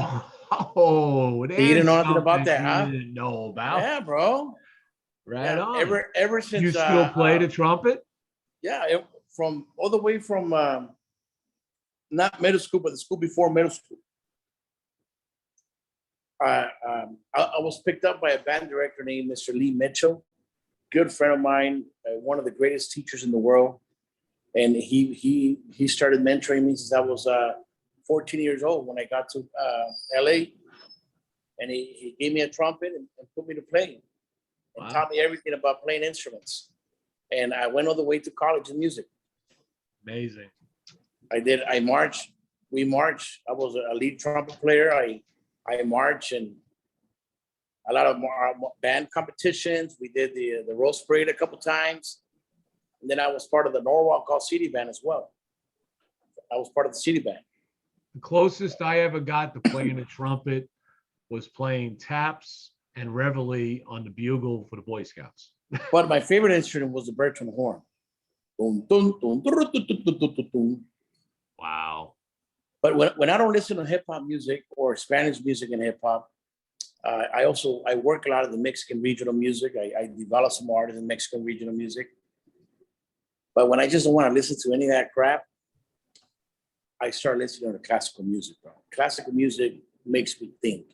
Oh, you didn't know nothing about that, huh? You didn't know about. Yeah, bro. Right on. Ever since You still play the trumpet? Yeah, from all the way from not middle school, but the school before middle school. I was picked up by a band director named Mr. Lee Mitchell, good friend of mine, one of the greatest teachers in the world. And he started mentoring me since I was 14 years old when I got to LA. And he gave me a trumpet and put me to play. And taught me everything about playing instruments. And I went all the way to college in music. Amazing. We marched. I was a lead trumpet player. I marched and a lot of band competitions. We did the Rose Parade a couple times. And then I was part of the Norwalk Call City Band as well. I was part of the City Band. The closest I ever got to playing a trumpet was playing taps and reveille on the bugle for the Boy Scouts. But my favorite instrument was the baritone horn. Dun, dun, dun, dun, dun, dun, dun, dun, dun. Wow. But when I don't listen to hip hop music or Spanish music and hip hop, I work a lot of the Mexican regional music. I develop some artists in Mexican regional music. But when I just don't want to listen to any of that crap, I start listening to classical music, bro. Classical music makes me think.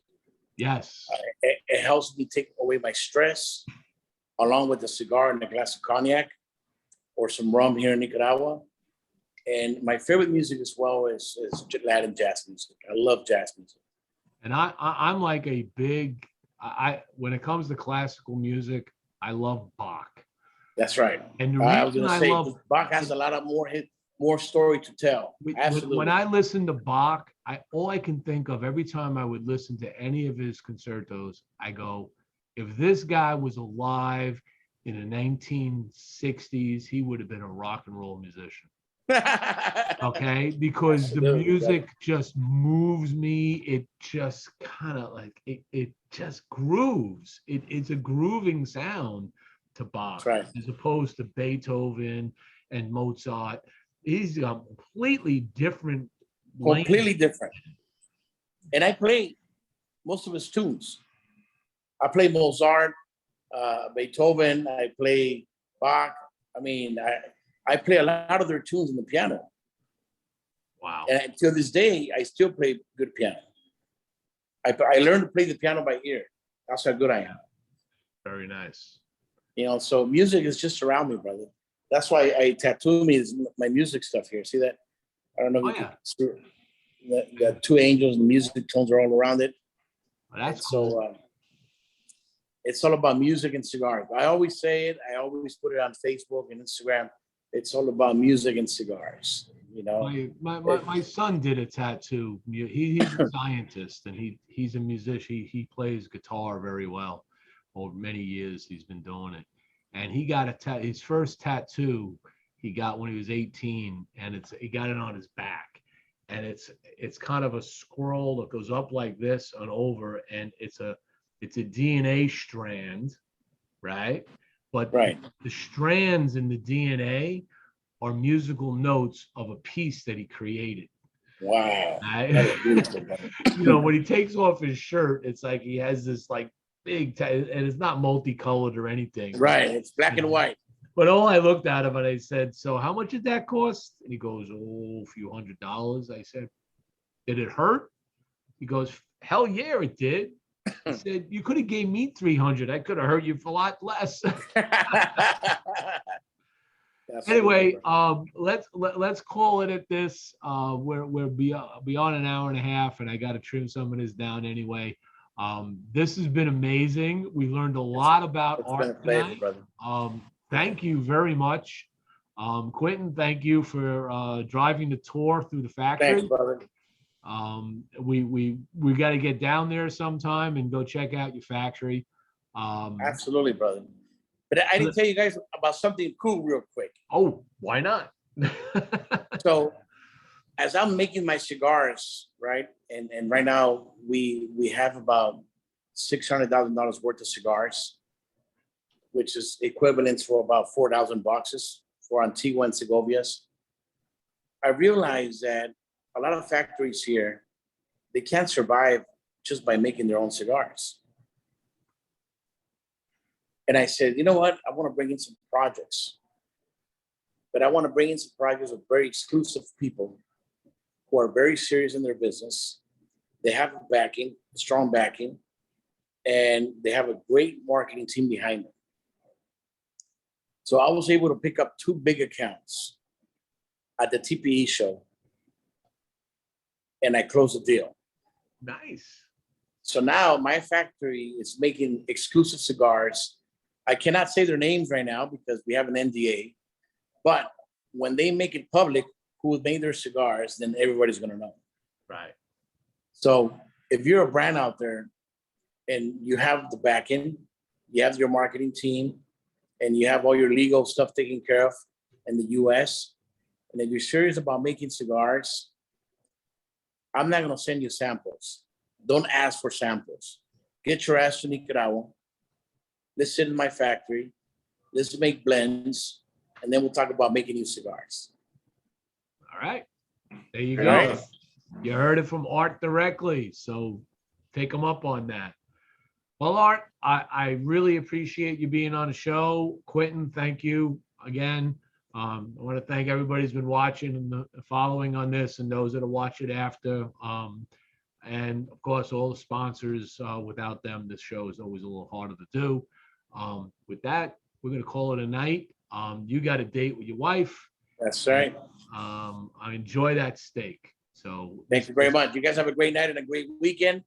Yes. It helps me take away my stress, along with a cigar and a glass of cognac or some rum here in Nicaragua. And my favorite music as well is Latin jazz music. I love jazz music. And I'm like a big, when it comes to classical music, I love Bach. That's right. And the I was reason going I to say, love Bach has a lot of more story to tell. Absolutely. When I listen to Bach, all I can think of every time I would listen to any of his concertos, I go, if this guy was alive in the 1960s, he would have been a rock and roll musician. Okay, because the music just moves me. It just kind of like it just grooves. It's a grooving sound to Bach, right, as opposed to Beethoven and Mozart. He's a completely different. Completely different. And I play most of his tunes. I play Mozart, Beethoven. I play Bach. I mean, I play a lot of their tunes on the piano. Wow. And to this day, I still play good piano. I learned to play the piano by ear. That's how good I am. Very nice. You know, so music is just around me, brother. That's why I tattoo my music stuff here. See that? I don't know if you can see it. The two angels and the music tones are all around it. Well, that's cool. So it's all about music and cigars. I always say it. I always put it on Facebook and Instagram. It's all about music and cigars. You know, my son did a tattoo. He's a scientist and he's a musician. He plays guitar very well. Over many years he's been doing it, and he got his first tattoo he got when he was 18, and he got it on his back, and it's kind of a scroll that goes up like this and over, and it's a DNA strand, right? But the strands in the DNA are musical notes of a piece that he created. Wow. I- That is beautiful, brother. you know, when he takes off his shirt, it's like he has this like big, and it's not multicolored or anything. Right. It's black and white. But all I looked at him and I said, "So how much did that cost?" And he goes, "Oh, a few $100s." I said, "Did it hurt?" He goes, "Hell yeah, it did." He said, "You could have gave me 300. I could have hurt you for a lot less." Anyway, let's call it at this. We're beyond an hour and a half, and I got to trim some of this down anyway. This has been amazing. We learned a lot about It's been a art pleasure, tonight. brother. Thank you very much, Quinton. Thank you for driving the tour through the factory. Thanks, brother. We got to get down there sometime and go check out your factory. Absolutely, brother. But I didn't tell you guys about something cool real quick. Oh, why not? So as I'm making my cigars, right? And right now we have about $600,000 worth of cigars, which is equivalent for about 4,000 boxes for Antigua and Segovias. I realized that a lot of factories here, they can't survive just by making their own cigars. And I said, you know what? I want to bring in some projects, but I want to bring in some projects with very exclusive people who are very serious in their business. They have a backing, strong backing, and they have a great marketing team behind them. So I was able to pick up 2 big accounts at the TPE show, and I closed the deal. Nice. So now my factory is making exclusive cigars. I cannot say their names right now because we have an NDA, but when they make it public who made their cigars, then everybody's going to know. Right. So if you're a brand out there and you have the back end, you have your marketing team, and you have all your legal stuff taken care of in the US, and if you're serious about making cigars, I'm not going to send you samples. Don't ask for samples. Get your ass to Nicaragua. Let's sit in my factory. Let's make blends, and then we'll talk about making you cigars. All right. There you All go. right. You heard it from Art directly. So take him up on that. Well, Art, I really appreciate you being on the show. Quinton, thank you again. I want to thank everybody who's been watching and following on this, and those that'll watch it after. And of course, all the sponsors. Without them, this show is always a little harder to do. With that, we're going to call it a night. You got a date with your wife. That's right. I enjoy that steak. So Thank you very much. You guys have a great night and a great weekend.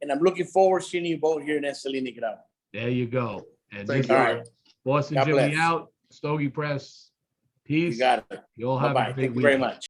And I'm looking forward to seeing you both here in Esteli, Nicaragua. there you go. And Thank this you. All is right. Boston God Jimmie bless. out. Stogie Press. Peace. You got it. You all have Bye-bye. a great Thank you very weekend. much.